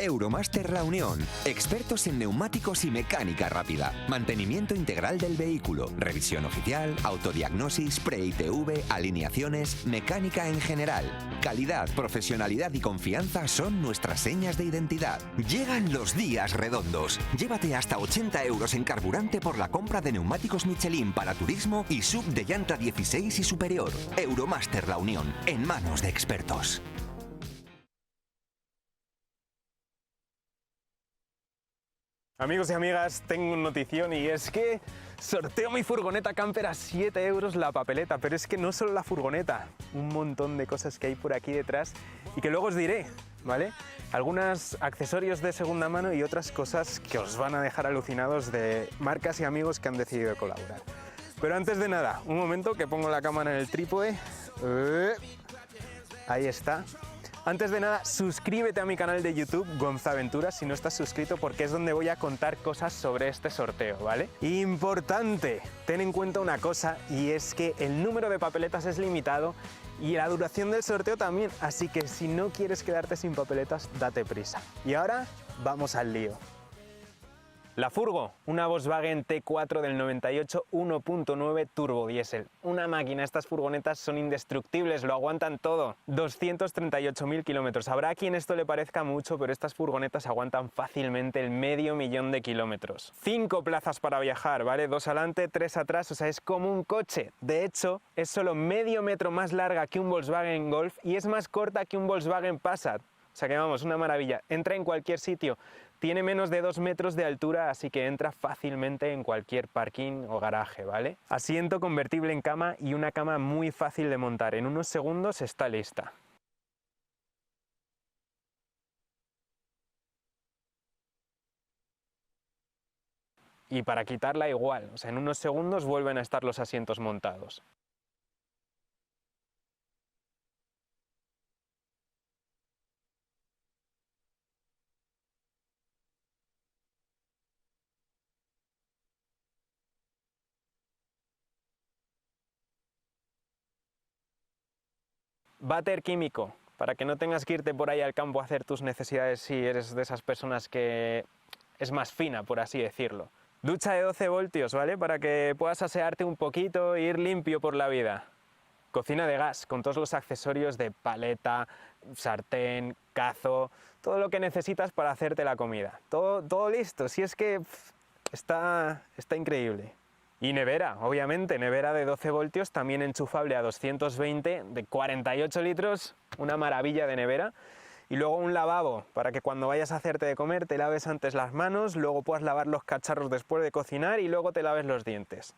Euromaster La Unión. Expertos en neumáticos y mecánica rápida. Mantenimiento integral del vehículo. Revisión oficial, autodiagnosis, pre-ITV, alineaciones, mecánica en general. Calidad, profesionalidad y confianza son nuestras señas de identidad. Llegan los días redondos. Llévate hasta 80 euros en carburante por la compra de neumáticos Michelin para turismo y sub de llanta 16 y superior. Euromaster La Unión, en manos de expertos. Amigos y amigas, tengo una notición y es que sorteo mi furgoneta camper a 7 euros la papeleta, pero es que no solo la furgoneta, un montón de cosas que hay por aquí detrás y que luego os diré, ¿vale? Algunos accesorios de segunda mano y otras cosas que os van a dejar alucinados de marcas y amigos que han decidido colaborar. Pero antes de nada, un momento que pongo la cámara en el trípode. Ahí está. Antes de nada, suscríbete a mi canal de YouTube, Gonzaventuras, si no estás suscrito, porque es donde voy a contar cosas sobre este sorteo, ¿vale? Importante, ten en cuenta una cosa, y es que el número de papeletas es limitado y la duración del sorteo también, así que si no quieres quedarte sin papeletas, date prisa. Y ahora, vamos al lío. La furgo, una Volkswagen T4 del 98 1.9 turbo diésel. Una máquina, estas furgonetas son indestructibles, lo aguantan todo. 238.000 kilómetros. Habrá a quien esto le parezca mucho, pero estas furgonetas aguantan fácilmente el 500.000 de kilómetros. 5 plazas para viajar, ¿vale? 2 adelante, 3 atrás, o sea, es como un coche. De hecho, es solo medio metro más larga que un Volkswagen Golf y es más corta que un Volkswagen Passat. O sea que vamos, una maravilla. Entra en cualquier sitio. Tiene menos de 2 metros de altura, así que entra fácilmente en cualquier parking o garaje, ¿vale? Asiento convertible en cama y una cama muy fácil de montar. En unos segundos está lista. Y para quitarla igual, o sea, en unos segundos vuelven a estar los asientos montados. Váter químico, para que no tengas que irte por ahí al campo a hacer tus necesidades si eres de esas personas que es más fina, por así decirlo. Ducha de 12 voltios, ¿vale? Para que puedas asearte un poquito e ir limpio por la vida. Cocina de gas, con todos los accesorios de paleta, sartén, cazo, todo lo que necesitas para hacerte la comida. Todo listo, si es que está increíble. Y nevera, obviamente, nevera de 12 voltios, también enchufable a 220, de 48 litros, una maravilla de nevera. Y luego un lavabo, para que cuando vayas a hacerte de comer te laves antes las manos, luego puedas lavar los cacharros después de cocinar y luego te laves los dientes.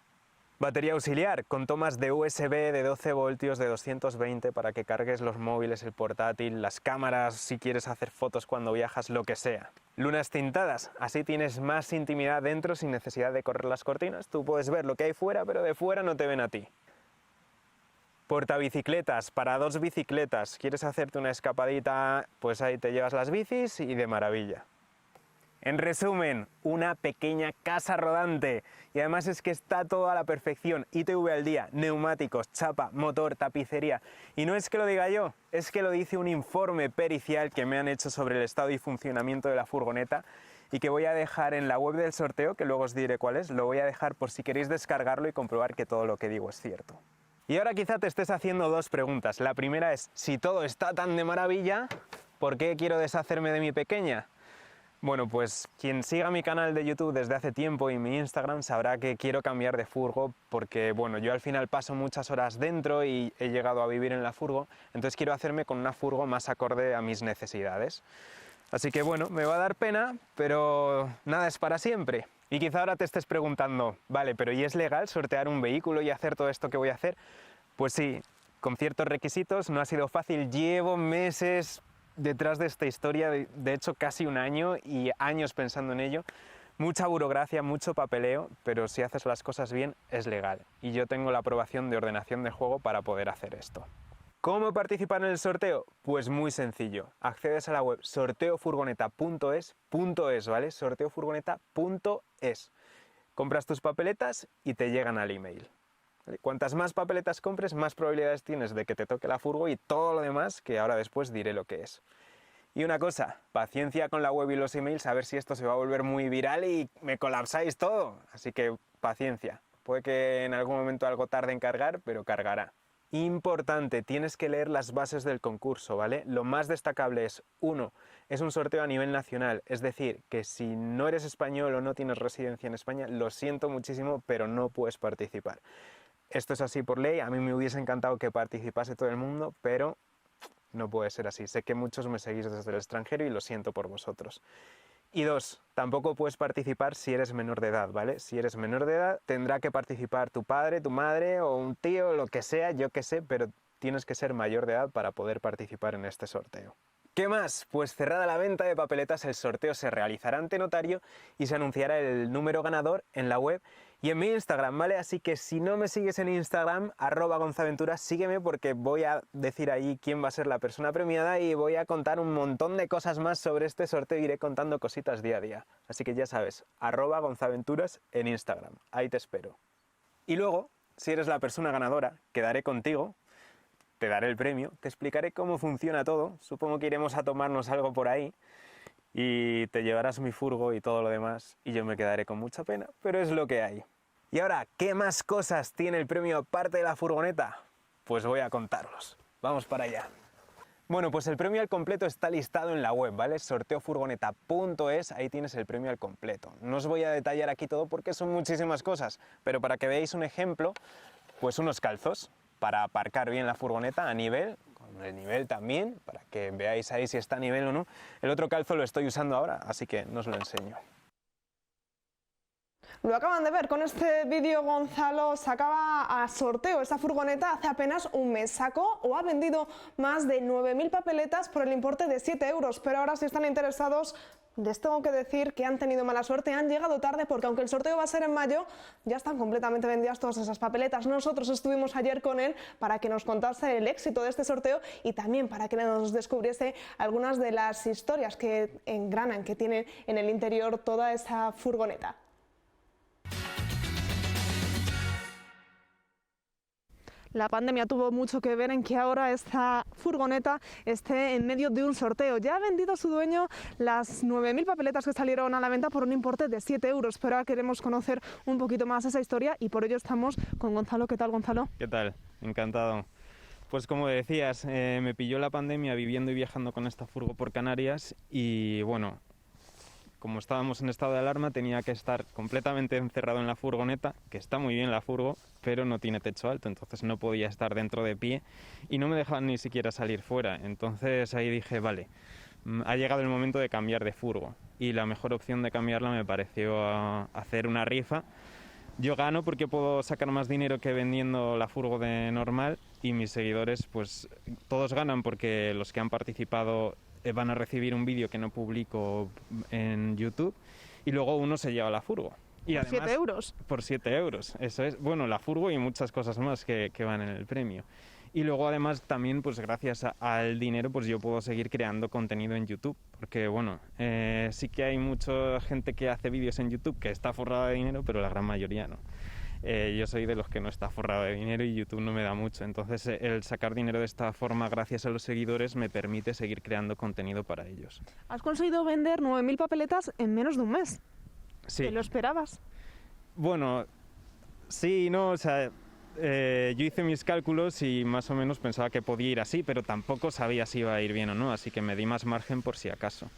Batería auxiliar, con tomas de USB de 12 voltios de 220 para que cargues los móviles, el portátil, las cámaras, si quieres hacer fotos cuando viajas, lo que sea. Lunas tintadas, así tienes más intimidad dentro sin necesidad de correr las cortinas. Tú puedes ver lo que hay fuera, pero de fuera no te ven a ti. Portabicicletas, para 2 bicicletas. ¿Quieres hacerte una escapadita? Pues ahí te llevas las bicis y de maravilla. En resumen, una pequeña casa rodante y además es que está todo a la perfección, ITV al día, neumáticos, chapa, motor, tapicería y no es que lo diga yo, es que lo dice un informe pericial que me han hecho sobre el estado y funcionamiento de la furgoneta y que voy a dejar en la web del sorteo, que luego os diré cuál es, lo voy a dejar por si queréis descargarlo y comprobar que todo lo que digo es cierto. Y ahora quizá te estés haciendo 2 preguntas, la primera es, si todo está tan de maravilla, ¿por qué quiero deshacerme de mi pequeña? Bueno, pues quien siga mi canal de YouTube desde hace tiempo y mi Instagram sabrá que quiero cambiar de furgo porque, bueno, yo al final paso muchas horas dentro y he llegado a vivir en la furgo, entonces quiero hacerme con una furgo más acorde a mis necesidades. Así que, bueno, me va a dar pena, pero nada es para siempre. Y quizá ahora te estés preguntando, vale, pero ¿y es legal sortear un vehículo y hacer todo esto que voy a hacer? Pues sí, con ciertos requisitos, no ha sido fácil, llevo meses detrás de esta historia, de hecho casi un año y años pensando en ello, mucha burocracia, mucho papeleo, pero si haces las cosas bien es legal y yo tengo la aprobación de ordenación de juego para poder hacer esto. ¿Cómo participar en el sorteo? Pues muy sencillo, accedes a la web sorteofurgoneta.es, ¿vale? sorteofurgoneta.es, compras tus papeletas y te llegan al email. Cuantas más papeletas compres, más probabilidades tienes de que te toque la furgo y todo lo demás, que ahora después diré lo que es. Y una cosa, paciencia con la web y los emails, a ver si esto se va a volver muy viral y me colapsáis todo. Así que paciencia. Puede que en algún momento algo tarde en cargar, pero cargará. Importante, tienes que leer las bases del concurso, ¿vale? Lo más destacable es, 1, es un sorteo a nivel nacional, es decir, que si no eres español o no tienes residencia en España, lo siento muchísimo, pero no puedes participar. Esto es así por ley, a mí me hubiese encantado que participase todo el mundo, pero no puede ser así. Sé que muchos me seguís desde el extranjero y lo siento por vosotros. Y 2, tampoco puedes participar si eres menor de edad, ¿vale? Si eres menor de edad, tendrá que participar tu padre, tu madre o un tío, lo que sea, yo qué sé, pero tienes que ser mayor de edad para poder participar en este sorteo. ¿Qué más? Pues cerrada la venta de papeletas, el sorteo se realizará ante notario y se anunciará el número ganador en la web y en mi Instagram, ¿vale? Así que si no me sigues en Instagram, @gonzaventuras, sígueme porque voy a decir ahí quién va a ser la persona premiada y voy a contar un montón de cosas más sobre este sorteo, iré contando cositas día a día. Así que ya sabes, @gonzaventuras en Instagram, ahí te espero. Y luego, si eres la persona ganadora, quedaré contigo, te daré el premio, te explicaré cómo funciona todo, supongo que iremos a tomarnos algo por ahí y te llevarás mi furgo y todo lo demás y yo me quedaré con mucha pena, pero es lo que hay. Y ahora, ¿qué más cosas tiene el premio aparte de la furgoneta? Pues voy a contarlos. Vamos para allá. Bueno, pues el premio al completo está listado en la web, ¿vale? sorteofurgoneta.es, ahí tienes el premio al completo. No os voy a detallar aquí todo porque son muchísimas cosas, pero para que veáis un ejemplo, pues unos calzos para aparcar bien la furgoneta a nivel, con el nivel también, para que veáis ahí si está a nivel o no. El otro calzo lo estoy usando ahora, así que no os lo enseño. Lo acaban de ver, con este vídeo Gonzalo sacaba a sorteo esa furgoneta hace apenas un mes. Sacó o ha vendido más de 9.000 papeletas por el importe de 7 euros, pero ahora si están interesados les tengo que decir que han tenido mala suerte, han llegado tarde porque aunque el sorteo va a ser en mayo, ya están completamente vendidas todas esas papeletas. Nosotros estuvimos ayer con él para que nos contase el éxito de este sorteo y también para que nos descubriese algunas de las historias que engranan, que tiene en el interior toda esa furgoneta. La pandemia tuvo mucho que ver en que ahora esta furgoneta esté en medio de un sorteo. Ya ha vendido su dueño las 9.000 papeletas que salieron a la venta por un importe de 7 euros, pero ahora queremos conocer un poquito más esa historia y por ello estamos con Gonzalo. ¿Qué tal, Gonzalo? ¿Qué tal? Encantado. Pues como decías, me pilló la pandemia viviendo y viajando con esta furgo por Canarias y bueno, como estábamos en estado de alarma, tenía que estar completamente encerrado en la furgoneta, que está muy bien la furgo, pero no tiene techo alto, entonces no podía estar dentro de pie y no me dejaban ni siquiera salir fuera. Entonces ahí dije, vale, ha llegado el momento de cambiar de furgo y la mejor opción de cambiarla me pareció hacer una rifa. Yo gano porque puedo sacar más dinero que vendiendo la furgo de normal y mis seguidores pues todos ganan porque los que han participado van a recibir un vídeo que no publico en YouTube y luego uno se lleva la furgo. Y ¿Por además, 7 euros? Por 7 euros, eso es. Bueno, la furgo y muchas cosas más que van en el premio. Y luego además también, pues gracias al dinero, pues yo puedo seguir creando contenido en YouTube. Porque bueno, sí que hay mucha gente que hace vídeos en YouTube que está forrada de dinero, pero la gran mayoría no. Yo soy de los que no está forrado de dinero y YouTube no me da mucho. Entonces el sacar dinero de esta forma gracias a los seguidores me permite seguir creando contenido para ellos. Has conseguido vender 9.000 papeletas en menos de un mes. Sí. ¿Te lo esperabas? Bueno, sí, no, o sea, yo hice mis cálculos y más o menos pensaba que podía ir así, pero tampoco sabía si iba a ir bien o no, así que me di más margen por si acaso.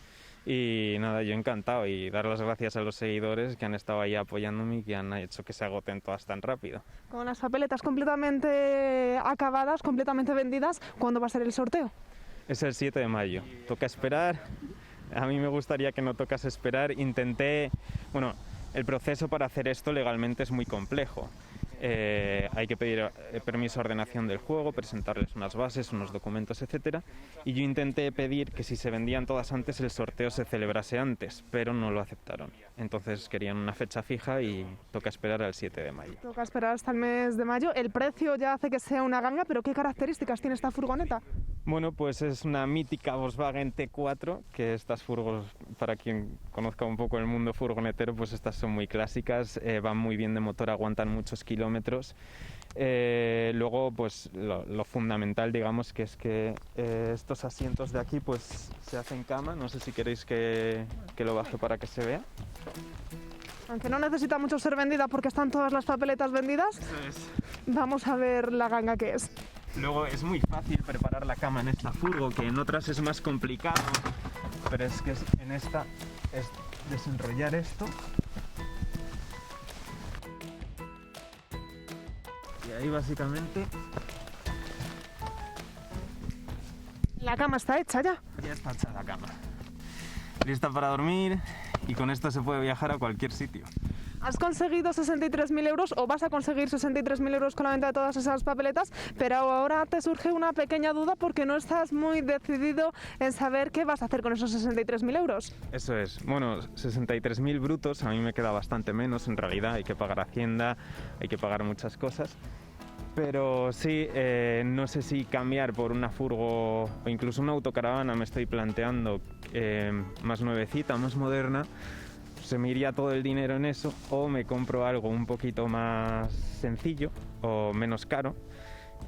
Y nada, yo encantado y dar las gracias a los seguidores que han estado ahí apoyándome y que han hecho que se agoten todas tan rápido. Con las papeletas completamente acabadas, completamente vendidas, ¿cuándo va a ser el sorteo? Es el 7 de mayo, toca esperar. A mí me gustaría que no tocase esperar. Bueno, el proceso para hacer esto legalmente es muy complejo. Hay que pedir permiso de ordenación del juego, presentarles unas bases, unos documentos, etcétera. Y yo intenté pedir que si se vendían todas antes el sorteo se celebrase antes, pero no lo aceptaron. Entonces querían una fecha fija y toca esperar al 7 de mayo. Toca esperar hasta el mes de mayo. El precio ya hace que sea una ganga, pero ¿qué características tiene esta furgoneta? Bueno, pues es una mítica Volkswagen T4, que estas furgos, para quien conozca un poco el mundo furgonetero, pues estas son muy clásicas, van muy bien de motor, aguantan muchos kilómetros kilómetros. Luego, pues lo fundamental, digamos, que es que estos asientos de aquí pues se hacen cama. No sé si queréis que lo baje para que se vea. Aunque no necesita mucho ser vendida porque están todas las papeletas vendidas. Eso es. Vamos a ver la ganga que es. Luego es muy fácil preparar la cama en esta furgo, que en otras es más complicado, pero es que en esta es desenrollar esto. Y ahí básicamente La cama está hecha ya. ya está hecha la cama. Lista para dormir, y con esto se puede viajar a cualquier sitio. Has conseguido 63.000 euros o vas a conseguir 63.000 euros con la venta de todas esas papeletas, pero ahora te surge una pequeña duda porque no estás muy decidido en saber qué vas a hacer con esos 63.000 euros. Eso es. Bueno, 63.000 brutos, a mí me queda bastante menos en realidad. Hay que pagar Hacienda, hay que pagar muchas cosas. Pero sí, no sé si cambiar por una furgo o incluso una autocaravana, me estoy planteando, más nuevecita, más moderna. Se me iría todo el dinero en eso, o me compro algo un poquito más sencillo o menos caro,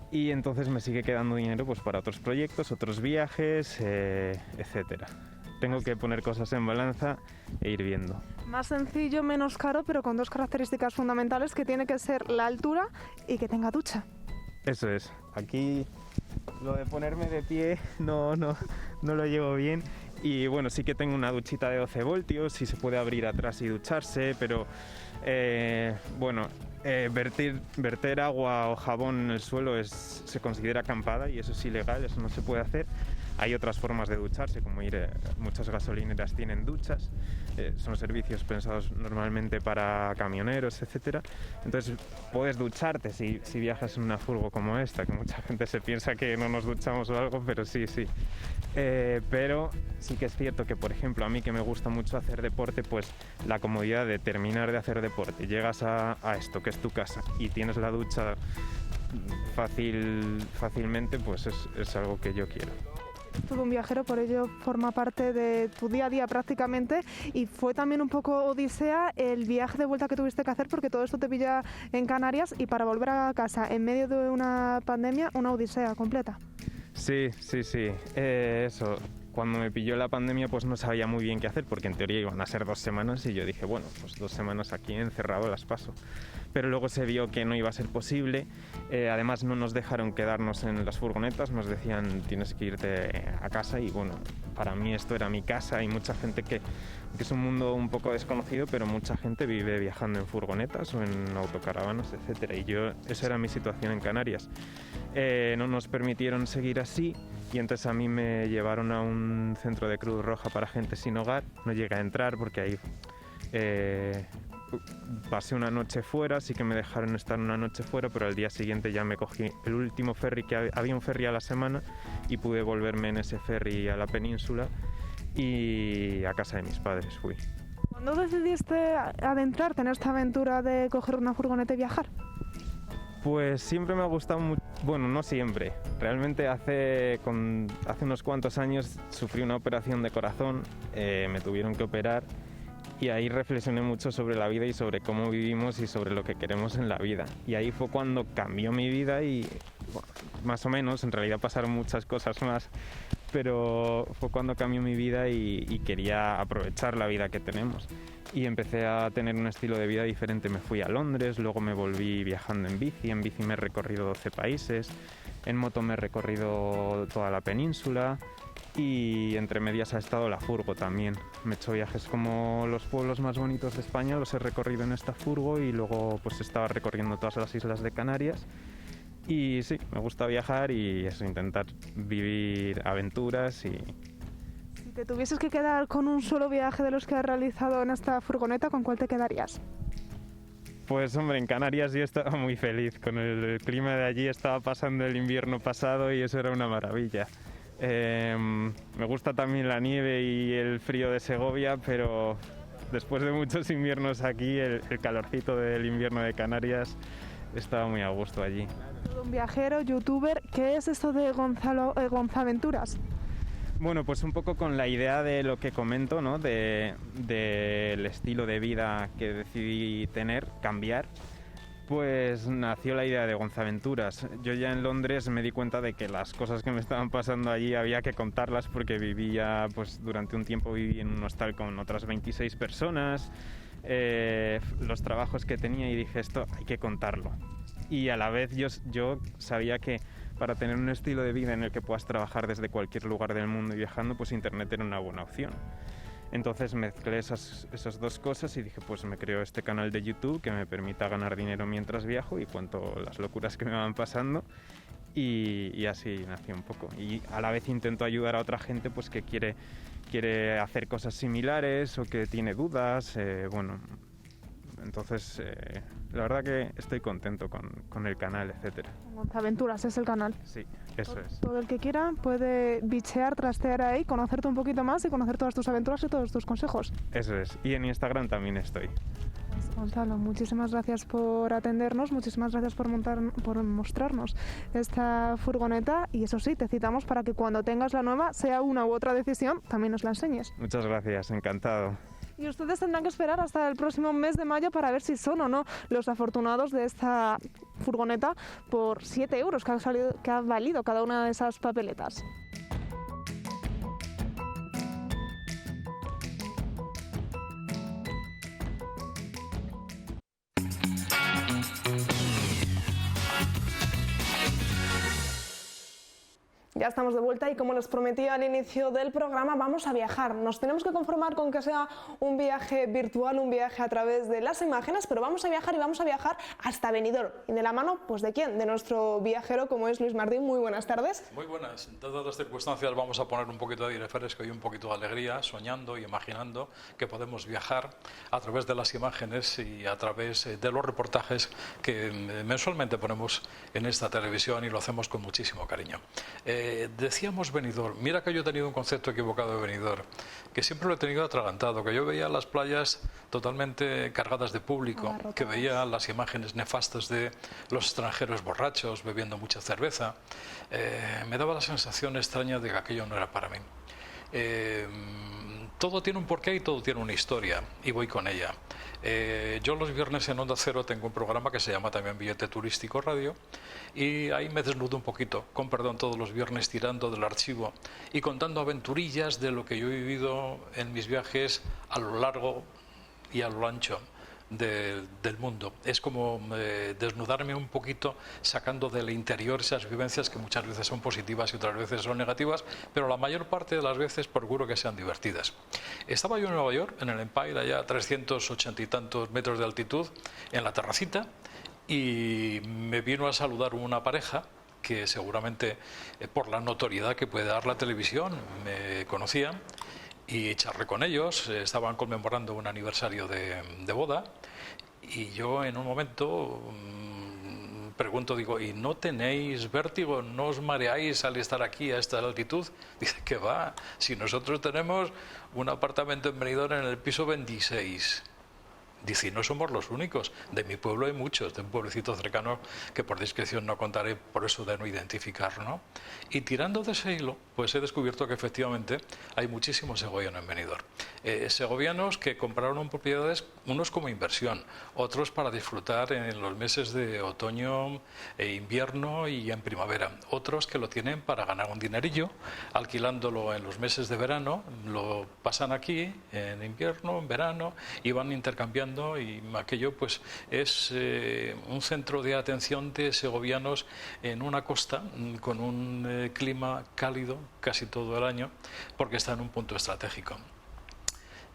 y entonces me sigue quedando dinero pues para otros proyectos, otros viajes, etcétera. Tengo que poner cosas en balanza e ir viendo. Más sencillo, menos caro, pero con dos características fundamentales, que tiene que ser la altura y que tenga ducha. Eso es. Aquí lo de ponerme de pie no lo llevo bien. Y bueno, sí que tengo una duchita de 12 voltios y se puede abrir atrás y ducharse, pero verter agua o jabón en el suelo se considera acampada y eso es ilegal, eso no se puede hacer. Hay otras formas de ducharse, como muchas gasolineras tienen duchas, son servicios pensados normalmente para camioneros, etcétera. Entonces puedes ducharte si viajas en una furgo como esta, que mucha gente se piensa que no nos duchamos o algo, pero sí. Pero sí que es cierto que, por ejemplo, a mí que me gusta mucho hacer deporte, pues la comodidad de terminar de hacer deporte, llegas a esto que es tu casa y tienes la ducha fácilmente, pues es algo que yo quiero. Todo un viajero, por ello forma parte de tu día a día prácticamente, y fue también un poco odisea el viaje de vuelta que tuviste que hacer porque todo esto te pilla en Canarias y para volver a casa en medio de una pandemia, una odisea completa. Sí, eso. Cuando me pilló la pandemia pues no sabía muy bien qué hacer porque en teoría iban a ser 2 semanas y yo dije, bueno, pues 2 semanas aquí encerrado las paso. Pero luego se vio que no iba a ser posible, además no nos dejaron quedarnos en las furgonetas, nos decían tienes que irte a casa y bueno, para mí esto era mi casa. Hay mucha gente que es un mundo un poco desconocido, pero mucha gente vive viajando en furgonetas o en autocaravanas, etcétera. Y esa era mi situación en Canarias. No nos permitieron seguir así y entonces a mí me llevaron a un centro de Cruz Roja para gente sin hogar. No llegué a entrar porque ahí pasé una noche fuera, sí que me dejaron estar una noche fuera, pero al día siguiente ya me cogí el último ferry, que había un ferry a la semana, y pude volverme en ese ferry a la península y a casa de mis padres fui. ¿Cuándo decidiste adentrarte en esta aventura de coger una furgoneta y viajar? Pues siempre me ha gustado mucho, bueno, no siempre, realmente hace unos cuantos años sufrí una operación de corazón, me tuvieron que operar y ahí reflexioné mucho sobre la vida y sobre cómo vivimos y sobre lo que queremos en la vida. Y ahí fue cuando cambió mi vida y, bueno, más o menos, en realidad pasaron muchas cosas más, pero fue cuando cambió mi vida y quería aprovechar la vida que tenemos. Y empecé a tener un estilo de vida diferente. Me fui a Londres, luego me volví viajando en bici me he recorrido 12 países, en moto me he recorrido toda la península y entre medias ha estado la furgo también. Me he hecho viajes como los pueblos más bonitos de España, los he recorrido en esta furgo y luego pues estaba recorriendo todas las islas de Canarias. Y sí, me gusta viajar y eso, intentar vivir aventuras y... Si te tuvieses que quedar con un solo viaje de los que has realizado en esta furgoneta, ¿con cuál te quedarías? Pues hombre, en Canarias yo estaba muy feliz, con el clima de allí estaba pasando el invierno pasado y eso era una maravilla. Me gusta también la nieve y el frío de Segovia, pero después de muchos inviernos aquí, el calorcito del invierno de Canarias estaba muy a gusto allí. Un viajero, youtuber, ¿qué es esto de Gonzaventuras? Bueno, pues un poco con la idea de lo que comento, ¿no? Del estilo de vida que decidí tener, cambiar. Pues nació la idea de Gonzaventuras. Yo ya en Londres me di cuenta de que las cosas que me estaban pasando allí había que contarlas, porque vivía, pues durante un tiempo viví en un hostal con otras 26 personas, los trabajos que tenía, y dije, esto hay que contarlo. Y a la vez yo sabía que para tener un estilo de vida en el que puedas trabajar desde cualquier lugar del mundo y viajando, pues Internet era una buena opción. Entonces mezclé esas dos cosas y dije, pues me creo este canal de YouTube que me permita ganar dinero mientras viajo y cuento las locuras que me van pasando, y así nació un poco. Y a la vez intento ayudar a otra gente pues que quiere hacer cosas similares o que tiene dudas, entonces la verdad que estoy contento con el canal, etcétera. Gonzaventuras es el canal. Sí, eso es. Todo el que quiera puede bichear, trastear ahí, conocerte un poquito más y conocer todas tus aventuras y todos tus consejos. Eso es. Y en Instagram también estoy. Pues, Gonzalo, muchísimas gracias por atendernos, muchísimas gracias por mostrarnos esta furgoneta, y eso sí, te citamos para que cuando tengas la nueva, sea una u otra decisión, también nos la enseñes. Muchas gracias, encantado. Y ustedes tendrán que esperar hasta el próximo mes de mayo para ver si son o no los afortunados de esta furgoneta por 7 euros que ha valido cada una de esas papeletas. Ya estamos de vuelta y como les prometí al inicio del programa, vamos a viajar. Nos tenemos que conformar con que sea un viaje virtual, un viaje a través de las imágenes, pero vamos a viajar y vamos a viajar hasta Benidorm. ¿Y de la mano, pues de quién? De nuestro viajero como es Luis Martín. Muy buenas tardes. Muy buenas. En todas las circunstancias vamos a poner un poquito de aire fresco y un poquito de alegría, soñando y imaginando que podemos viajar a través de las imágenes y a través de los reportajes que mensualmente ponemos en esta televisión, y lo hacemos con muchísimo cariño. Decíamos Benidorm. Mira que yo he tenido un concepto equivocado de Benidorm, que siempre lo he tenido atragantado, que yo veía las playas totalmente cargadas de público, que veía las imágenes nefastas de los extranjeros borrachos bebiendo mucha cerveza. Me daba la sensación extraña de que aquello no era para mí. Todo tiene un porqué y todo tiene una historia, y voy con ella. Yo los viernes en Onda Cero tengo un programa que se llama también Billete Turístico Radio, y ahí me desnudo un poquito, con perdón, todos los viernes tirando del archivo y contando aventurillas de lo que yo he vivido en mis viajes a lo largo y a lo ancho del mundo. Es como desnudarme un poquito, sacando del interior esas vivencias que muchas veces son positivas y otras veces son negativas, pero la mayor parte de las veces procuro que sean divertidas. Estaba yo en Nueva York, en el Empire, allá a 380 y tantos metros de altitud, en la terracita, y me vino a saludar una pareja que seguramente por la notoriedad que puede dar la televisión me conocían, y charlé con ellos. Estaban conmemorando un aniversario de boda, y yo en un momento pregunto, digo, ¿y no tenéis vértigo? ¿No os mareáis al estar aquí a esta altitud? Dice, que va, si nosotros tenemos un apartamento en Benidorm en el piso 26. Dice, y no somos los únicos, de mi pueblo hay muchos, de un pueblecito cercano que por discreción no contaré, por eso de no identificar, ¿no? Y tirando de ese hilo, pues he descubierto que efectivamente hay muchísimos segovianos en Benidorm. Segovianos que compraron propiedades, unos como inversión, otros para disfrutar en los meses de otoño, invierno y en primavera, otros que lo tienen para ganar un dinerillo, alquilándolo en los meses de verano, lo pasan aquí en invierno, en verano, y van intercambiando, y aquello pues es un centro de atención de segovianos en una costa con un clima cálido casi todo el año, porque está en un punto estratégico.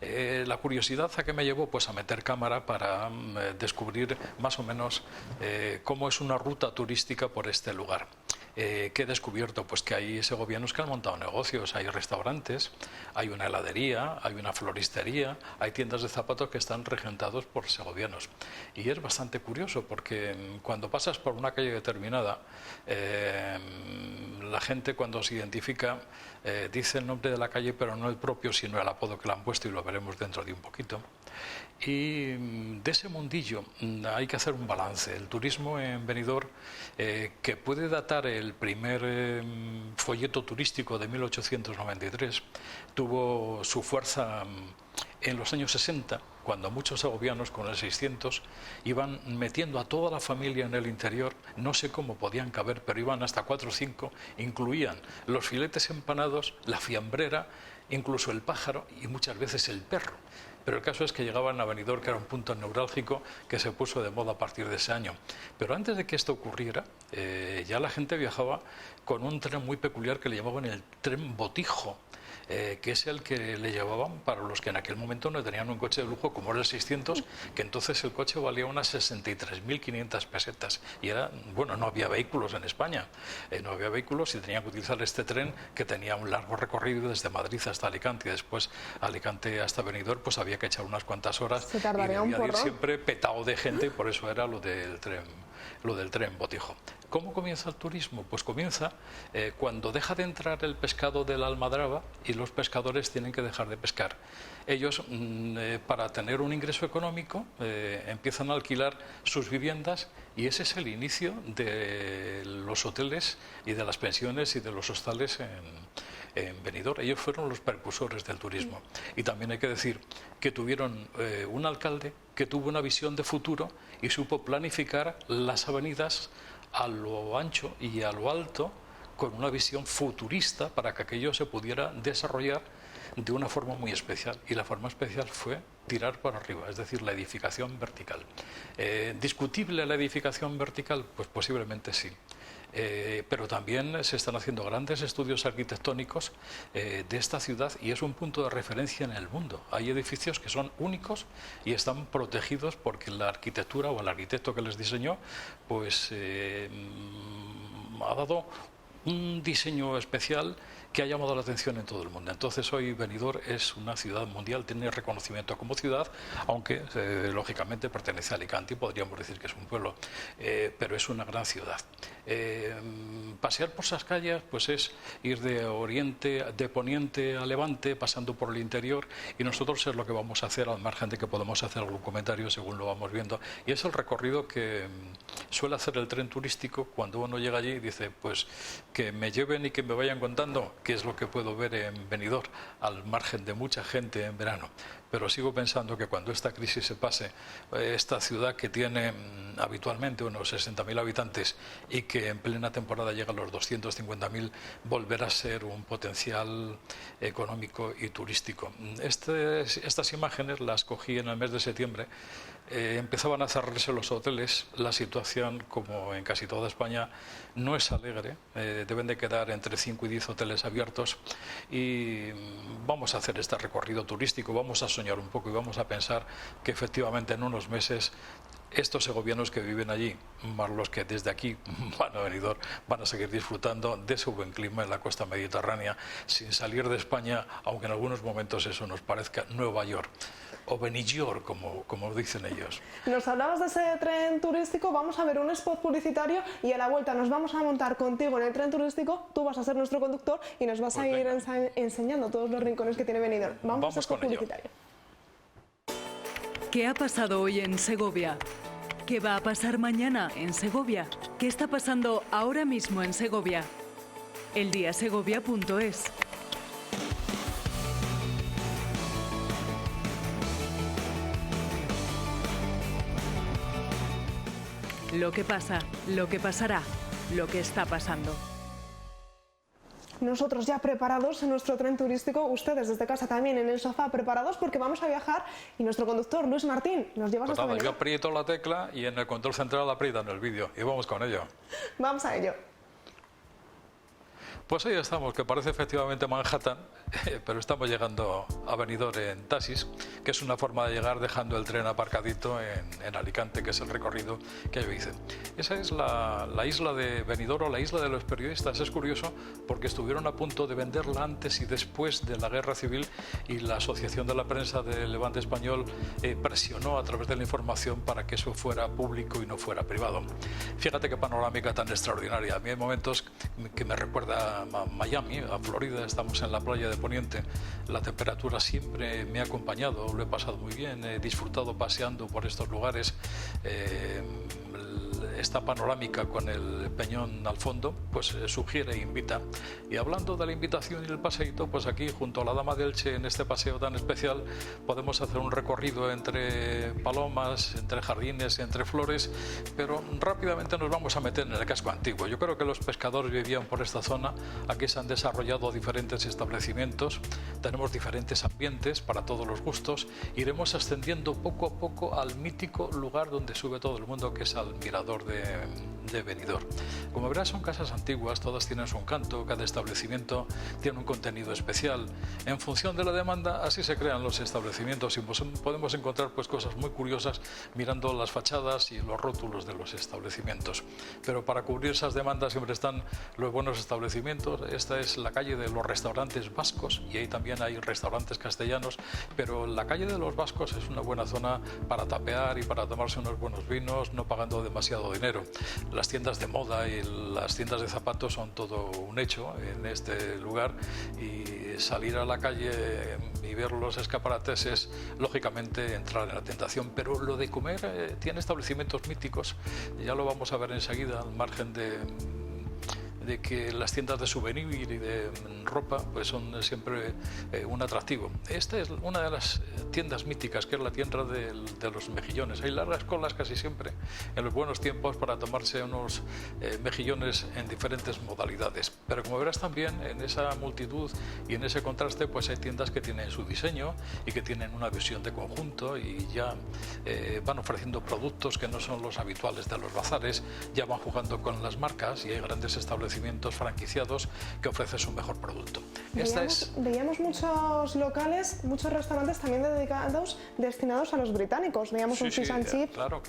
La curiosidad a que me llevó pues a meter cámara para descubrir más o menos cómo es una ruta turística por este lugar. ¿Qué he descubierto? Pues que hay segovianos que han montado negocios, hay restaurantes, hay una heladería, hay una floristería, hay tiendas de zapatos que están regentados por segovianos. Y es bastante curioso porque cuando pasas por una calle determinada, la gente cuando se identifica dice el nombre de la calle, pero no el propio, sino el apodo que le han puesto, y lo veremos dentro de un poquito. Y de ese mundillo hay que hacer un balance. El turismo en Benidorm, que puede datar el primer folleto turístico de 1893, tuvo su fuerza en los años 60, cuando muchos segovianos con el 600 iban metiendo a toda la familia en el interior, no sé cómo podían caber, pero iban hasta 4 o 5, incluían los filetes empanados, la fiambrera, incluso el pájaro y muchas veces el perro. Pero el caso es que llegaban a Benidorm, que era un punto neurálgico que se puso de moda a partir de ese año. Pero antes de que esto ocurriera, ya la gente viajaba con un tren muy peculiar que le llamaban el tren botijo, que es el que le llevaban para los que en aquel momento no tenían un coche de lujo como era el 600, que entonces el coche valía unas 63.500 pesetas. Y era, bueno, no había vehículos en España, no había vehículos y tenían que utilizar este tren que tenía un largo recorrido desde Madrid hasta Alicante y después Alicante hasta Benidorm, pues había que echar unas cuantas horas. Se tardaría y un debía de ir porrón. siempre petado de gente y por eso era lo del tren botijo. ¿Cómo comienza el turismo? Pues comienza cuando deja de entrar el pescado de la almadraba y los pescadores tienen que dejar de pescar. Ellos, para tener un ingreso económico, empiezan a alquilar sus viviendas y ese es el inicio de los hoteles y de las pensiones y de los hostales en Benidorm. Ellos fueron los precursores del turismo. Y también hay que decir que tuvieron un alcalde que tuvo una visión de futuro y supo planificar las avenidas a lo ancho y a lo alto con una visión futurista para que aquello se pudiera desarrollar de una forma muy especial. Y la forma especial fue tirar para arriba, es decir, la edificación vertical. ¿Discutible la edificación vertical? Pues posiblemente sí. Pero también se están haciendo grandes estudios arquitectónicos de esta ciudad y es un punto de referencia en el mundo. Hay edificios que son únicos y están protegidos porque la arquitectura o el arquitecto que les diseñó pues ha dado un diseño especial que ha llamado la atención en todo el mundo. Entonces hoy Benidorm es una ciudad mundial, tiene reconocimiento como ciudad, aunque lógicamente pertenece a Alicante y podríamos decir que es un pueblo, pero es una gran ciudad. Pasear por esas calles pues es ir de oriente, de poniente a levante, pasando por el interior, y nosotros es lo que vamos a hacer, al margen de que podemos hacer algún comentario según lo vamos viendo, y es el recorrido que suele hacer el tren turístico cuando uno llega allí y dice pues que me lleven y que me vayan contando qué es lo que puedo ver en Benidorm, al margen de mucha gente en verano. Pero sigo pensando que cuando esta crisis se pase, esta ciudad que tiene habitualmente unos 60.000 habitantes y que en plena temporada llega a los 250.000, volverá a ser un potencial económico y turístico. Estas imágenes las cogí en el mes de septiembre. Empezaban a cerrarse los hoteles, la situación, como en casi toda España, no es alegre, deben de quedar entre 5 y 10 hoteles abiertos y vamos a hacer este recorrido turístico, vamos a soñar un poco y vamos a pensar que efectivamente en unos meses estos segovianos que viven allí, más los que desde aquí van a Benidorm, van a seguir disfrutando de su buen clima en la costa mediterránea, sin salir de España, aunque en algunos momentos eso nos parezca Nueva York o Benidorm, como dicen ellos. Nos hablabas de ese tren turístico, vamos a ver un spot publicitario y a la vuelta nos vamos a montar contigo en el tren turístico, tú vas a ser nuestro conductor y nos vas a ir enseñando todos los rincones que tiene Benidorm. Vamos a spot publicitario. ¿Qué ha pasado hoy en Segovia? ¿Qué va a pasar mañana en Segovia? ¿Qué está pasando ahora mismo en Segovia? eldiasegovia.es. Lo que pasa, lo que pasará, lo que está pasando. Nosotros ya preparados en nuestro tren turístico, ustedes desde casa también en el sofá preparados porque vamos a viajar y nuestro conductor Luis Martín nos lleva hasta Benidorm. Yo aprieto la tecla y en el control central aprietan el vídeo y vamos con ello. Vamos a ello. Pues ahí estamos, que parece efectivamente Manhattan, pero estamos llegando a Benidorm en taxis, que es una forma de llegar dejando el tren aparcadito en Alicante, que es el recorrido que yo hice. Esa es la isla de Benidorm, o la isla de los periodistas. Es curioso porque estuvieron a punto de venderla antes y después de la Guerra Civil y la Asociación de la Prensa del Levante Español presionó a través de la información para que eso fuera público y no fuera privado. Fíjate qué panorámica tan extraordinaria. A mí hay momentos que me recuerda a Miami, a Florida, estamos en la playa de Poniente, la temperatura siempre me ha acompañado, lo he pasado muy bien, he disfrutado paseando por estos lugares, esta panorámica con el peñón al fondo, pues sugiere e invita. Y hablando de la invitación y el paseíto, pues aquí junto a la Dama de Elche, en este paseo tan especial, podemos hacer un recorrido entre palomas, entre jardines, entre flores, pero rápidamente nos vamos a meter en el casco antiguo. Yo creo que los pescadores vivían por esta zona, aquí se han desarrollado diferentes establecimientos, tenemos diferentes ambientes para todos los gustos, iremos ascendiendo poco a poco al mítico lugar donde sube todo el mundo, que es al mirador de Benidorm. Como verás, son casas antiguas, todas tienen su encanto, cada establecimiento tiene un contenido especial. En función de la demanda, así se crean los establecimientos y podemos encontrar pues cosas muy curiosas mirando las fachadas y los rótulos de los establecimientos. Pero para cubrir esas demandas siempre están los buenos establecimientos. Esta es la calle de los restaurantes vascos y ahí también hay restaurantes castellanos, pero la calle de los vascos es una buena zona para tapear y para tomarse unos buenos vinos, no pagando demasiado dinero. Las tiendas de moda y las tiendas de zapatos son todo un hecho en este lugar, y salir a la calle y ver los escaparates es lógicamente entrar en la tentación. Pero lo de comer tiene establecimientos míticos, ya lo vamos a ver enseguida, al margen de que las tiendas de souvenir y de ropa pues son siempre un atractivo. Esta es una de las tiendas míticas, que es la tienda de los mejillones. Hay largas colas casi siempre en los buenos tiempos para tomarse unos mejillones en diferentes modalidades. Pero como verás también, en esa multitud y en ese contraste, pues hay tiendas que tienen su diseño y que tienen una visión de conjunto y ya van ofreciendo productos que no son los habituales de los bazares, ya van jugando con las marcas y hay grandes establecimientos franquiciados que ofrecen su mejor producto. Veíamos muchos locales, muchos restaurantes también destinados a los británicos. Veíamos un fish and chip. Claro.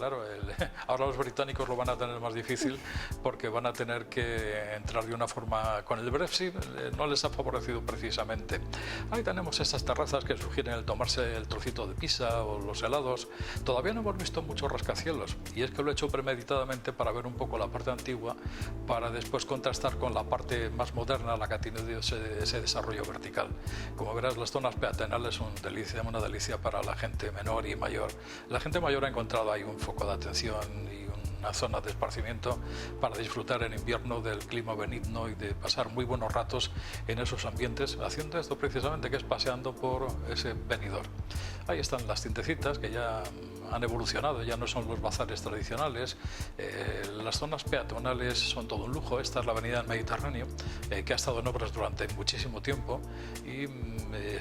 Ahora los británicos lo van a tener más difícil porque van a tener que entrar de una forma con el Brexit, no les ha favorecido precisamente. Ahí tenemos esas terrazas que sugieren el tomarse el trocito de pizza o los helados. Todavía no hemos visto muchos rascacielos y es que lo he hecho premeditadamente para ver un poco la parte antigua, para después contrastar con la parte más moderna, la que ha tenido ese desarrollo vertical. Como verás, las zonas peatonales son una delicia para la gente menor y mayor. La gente mayor ha encontrado ahí un foco de atención y una zona de esparcimiento para disfrutar en invierno del clima benigno y de pasar muy buenos ratos en esos ambientes, haciendo esto precisamente, que es paseando por ese Benidorm. Ahí están las tiendecitas que ya han evolucionado, ya no son los bazares tradicionales. Las zonas peatonales son todo un lujo. Esta es la avenida del Mediterráneo, que ha estado en obras durante muchísimo tiempo y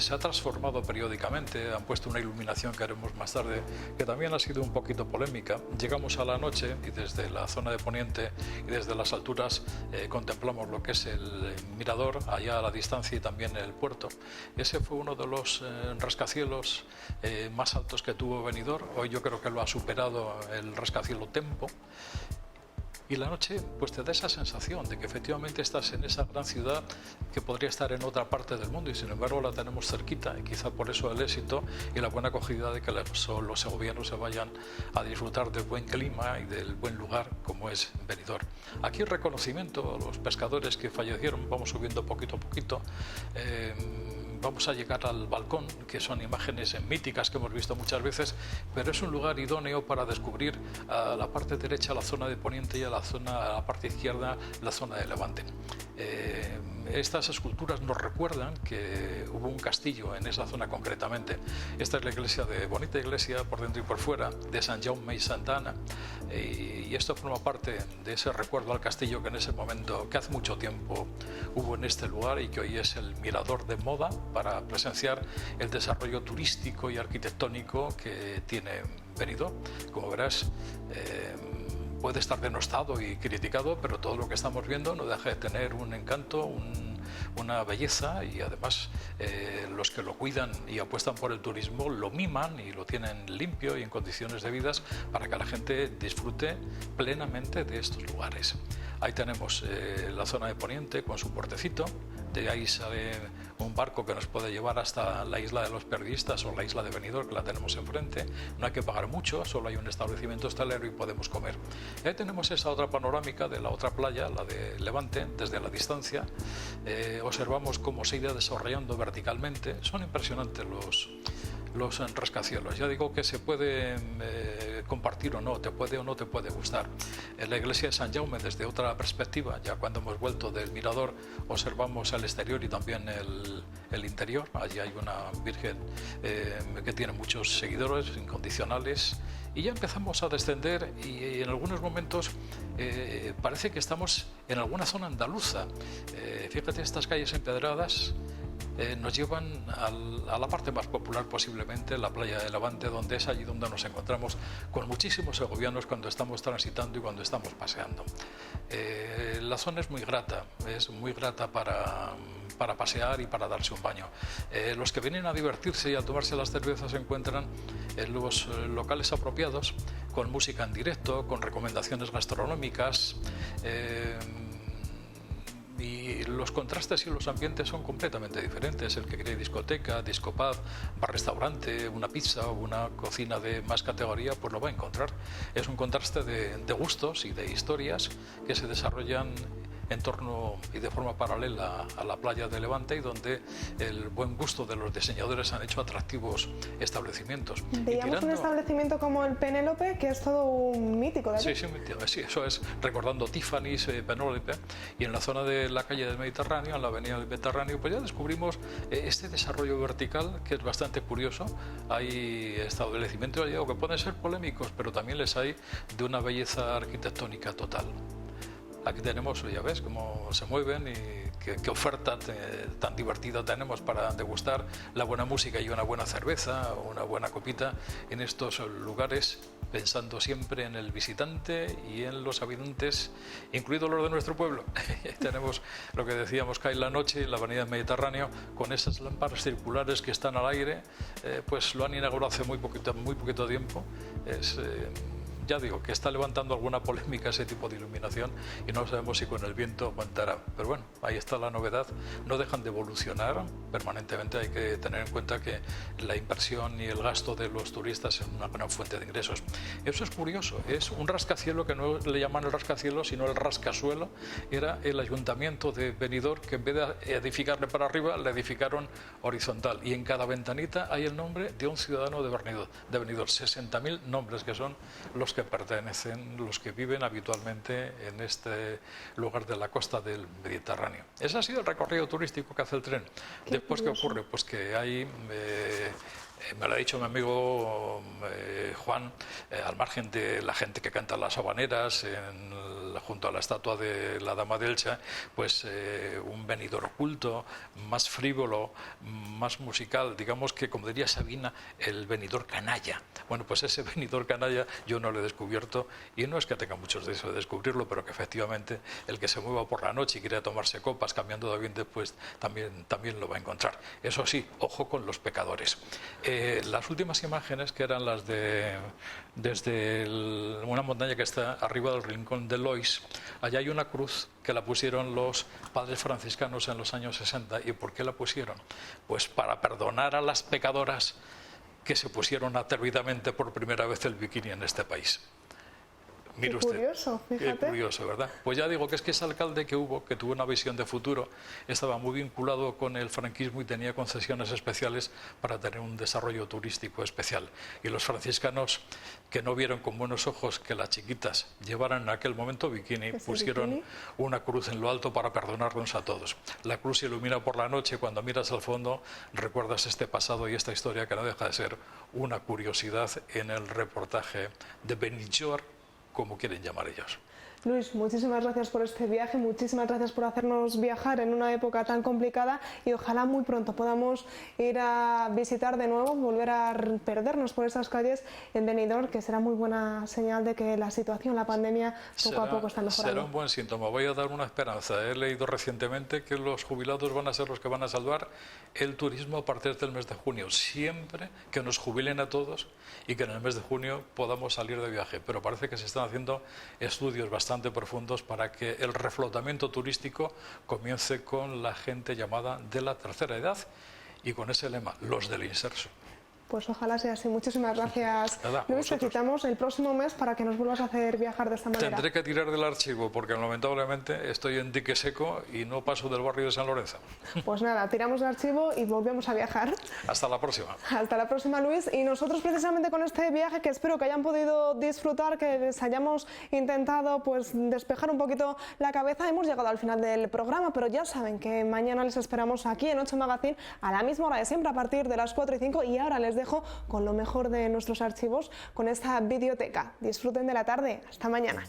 se ha transformado periódicamente. Han puesto una iluminación que haremos más tarde, que también ha sido un poquito polémica. Llegamos a la noche y desde la zona de Poniente y desde las alturas contemplamos lo que es el mirador, allá a la distancia, y también el puerto. Ese fue uno de los rascacielos más altos que tuvo Benidorm. Hoy yo creo que lo ha superado el rascacielos Tempo. Y la noche pues te da esa sensación de que efectivamente estás en esa gran ciudad que podría estar en otra parte del mundo, y sin embargo la tenemos cerquita, y quizá por eso el éxito y la buena acogida de que los segovianos se vayan a disfrutar del buen clima y del buen lugar como es Benidorm. Aquí reconocimiento a los pescadores que fallecieron. Vamos subiendo poquito a poquito. Vamos a llegar al balcón, que son imágenes míticas que hemos visto muchas veces, pero es un lugar idóneo para descubrir a la parte derecha la zona de Poniente y a la parte izquierda la zona de Levante. Estas esculturas nos recuerdan que hubo un castillo en esa zona concretamente. Esta es la iglesia, bonita iglesia por dentro y por fuera, de Sant Jaume y Santa Ana, y esto forma parte de ese recuerdo al castillo que en ese momento, que hace mucho tiempo hubo en este lugar, y que hoy es el mirador de moda para presenciar el desarrollo turístico y arquitectónico que tiene Benidorm. Como verás, puede estar denostado y criticado, pero todo lo que estamos viendo no deja de tener un encanto, una belleza, y además los que lo cuidan y apuestan por el turismo lo miman y lo tienen limpio y en condiciones debidas para que la gente disfrute plenamente de estos lugares. Ahí tenemos la zona de Poniente con su puertecito. De ahí sale un barco que nos puede llevar hasta la isla de los periodistas o la isla de Benidorm, que la tenemos enfrente. No hay que pagar mucho, solo hay un establecimiento hostelero y podemos comer. Ahí tenemos esa otra panorámica de la otra playa, la de Levante, desde la distancia. Observamos cómo se irá desarrollando verticalmente. Son impresionantes los rascacielos. Ya digo que se puede compartir o no te puede gustar. En la iglesia de San Jaume, desde otra perspectiva, ya cuando hemos vuelto del mirador, observamos el exterior y también el interior. Allí hay una Virgen que tiene muchos seguidores incondicionales, y ya empezamos a descender, y en algunos momentos parece que estamos en alguna zona andaluza. Fíjate, estas calles empedradas nos llevan a la parte más popular posiblemente, la playa de Levante, donde es allí donde nos encontramos con muchísimos segovianos cuando estamos transitando y cuando estamos paseando. La zona es muy grata para pasear y para darse un baño. Los que vienen a divertirse y a tomarse las cervezas se encuentran en los locales apropiados, con música en directo, con recomendaciones gastronómicas, y los contrastes y los ambientes son completamente diferentes. El que quiere discoteca, discopub, bar-restaurante, una pizza o una cocina de más categoría, pues lo va a encontrar. Es un contraste de gustos y de historias que se desarrollan en torno y de forma paralela a la playa de Levante, y donde el buen gusto de los diseñadores han hecho atractivos establecimientos. Veíamos un establecimiento como el Penélope, que es todo un mítico de aquí. Sí, eso es, recordando Tiffany's, Penélope, y en la zona de la calle del Mediterráneo, en la avenida del Mediterráneo, pues ya descubrimos este desarrollo vertical que es bastante curioso. Hay establecimientos que pueden ser polémicos, pero también les hay de una belleza arquitectónica total. Aquí tenemos, ya ves, cómo se mueven y qué oferta tan divertida tenemos para degustar la buena música y una buena cerveza o una buena copita en estos lugares, pensando siempre en el visitante y en los habitantes, incluidos los de nuestro pueblo. Tenemos lo que decíamos, cae la noche en la avenida Mediterráneo, con esas lámparas circulares que están al aire, pues lo han inaugurado hace muy poquito tiempo. Ya digo que está levantando alguna polémica ese tipo de iluminación, y no sabemos si con el viento aguantará. Pero bueno, ahí está la novedad. No dejan de evolucionar permanentemente. Hay que tener en cuenta que la inversión y el gasto de los turistas es una gran fuente de ingresos. Eso es curioso. Es un rascacielo que no le llaman el rascacielos, sino el rascasuelo. Era el ayuntamiento de Benidorm, que en vez de edificarle para arriba, le edificaron horizontal. Y en cada ventanita hay el nombre de un ciudadano de Benidorm. 60.000 nombres, que son los que pertenecen, los que viven habitualmente en este lugar de la costa del Mediterráneo. Ese ha sido el recorrido turístico que hace el tren. Después, ¿qué ocurre? Pues que hay... me lo ha dicho mi amigo Juan, al margen de la gente que canta las habaneras junto a la estatua de la Dama de Elche, pues un Benidorm oculto, más frívolo, más musical, digamos que, como diría Sabina, el Benidorm canalla. Bueno, pues ese Benidorm canalla yo no lo he descubierto, y no es que tenga muchos de eso de descubrirlo, pero que efectivamente el que se mueva por la noche y quiera tomarse copas cambiando de ambiente, pues también lo va a encontrar. Eso sí, ojo con los pecadores. Las últimas imágenes, que eran las desde una montaña que está arriba del rincón de Lois, allá hay una cruz que la pusieron los padres franciscanos en los años 60. ¿Y por qué la pusieron? Pues para perdonar a las pecadoras que se pusieron atrevidamente por primera vez el bikini en este país. Mire usted. Curioso, fíjate. Qué curioso, ¿verdad? Pues ya digo que es que ese alcalde que tuvo una visión de futuro, estaba muy vinculado con el franquismo y tenía concesiones especiales para tener un desarrollo turístico especial. Y los franciscanos, que no vieron con buenos ojos que las chiquitas llevaran en aquel momento bikini, pusieron una cruz en lo alto para perdonarnos a todos. La cruz se ilumina por la noche, cuando miras al fondo recuerdas este pasado y esta historia que no deja de ser una curiosidad en el reportaje de Benidorm, como quieren llamar ellos. Luis, muchísimas gracias por este viaje, muchísimas gracias por hacernos viajar en una época tan complicada, y ojalá muy pronto podamos ir a visitar de nuevo, volver a perdernos por esas calles en Benidorm, que será muy buena señal de que la situación, la pandemia, poco a poco está mejorando. Será un buen síntoma. Voy a dar una esperanza. He leído recientemente que los jubilados van a ser los que van a salvar el turismo a partir del mes de junio, siempre que nos jubilen a todos y que en el mes de junio podamos salir de viaje. Pero parece que se están haciendo estudios bastante profundos para que el reflotamiento turístico comience con la gente llamada de la tercera edad, y con ese lema, los del inserso. Pues ojalá sea así. Muchísimas gracias, Nada, Luis. Te citamos el próximo mes para que nos vuelvas a hacer viajar de esta manera. Tendré que tirar del archivo porque lamentablemente estoy en dique seco y no paso del barrio de San Lorenzo. Pues nada, tiramos el archivo y volvemos a viajar. Hasta la próxima. Hasta la próxima, Luis. Y nosotros precisamente con este viaje, que espero que hayan podido disfrutar, que les hayamos intentado pues despejar un poquito la cabeza, hemos llegado al final del programa, pero ya saben que mañana les esperamos aquí en 8 Magazine a la misma hora de siempre, a partir de las 4 y 5, y ahora les dejo con lo mejor de nuestros archivos, con esta videoteca. Disfruten de la tarde. Hasta mañana.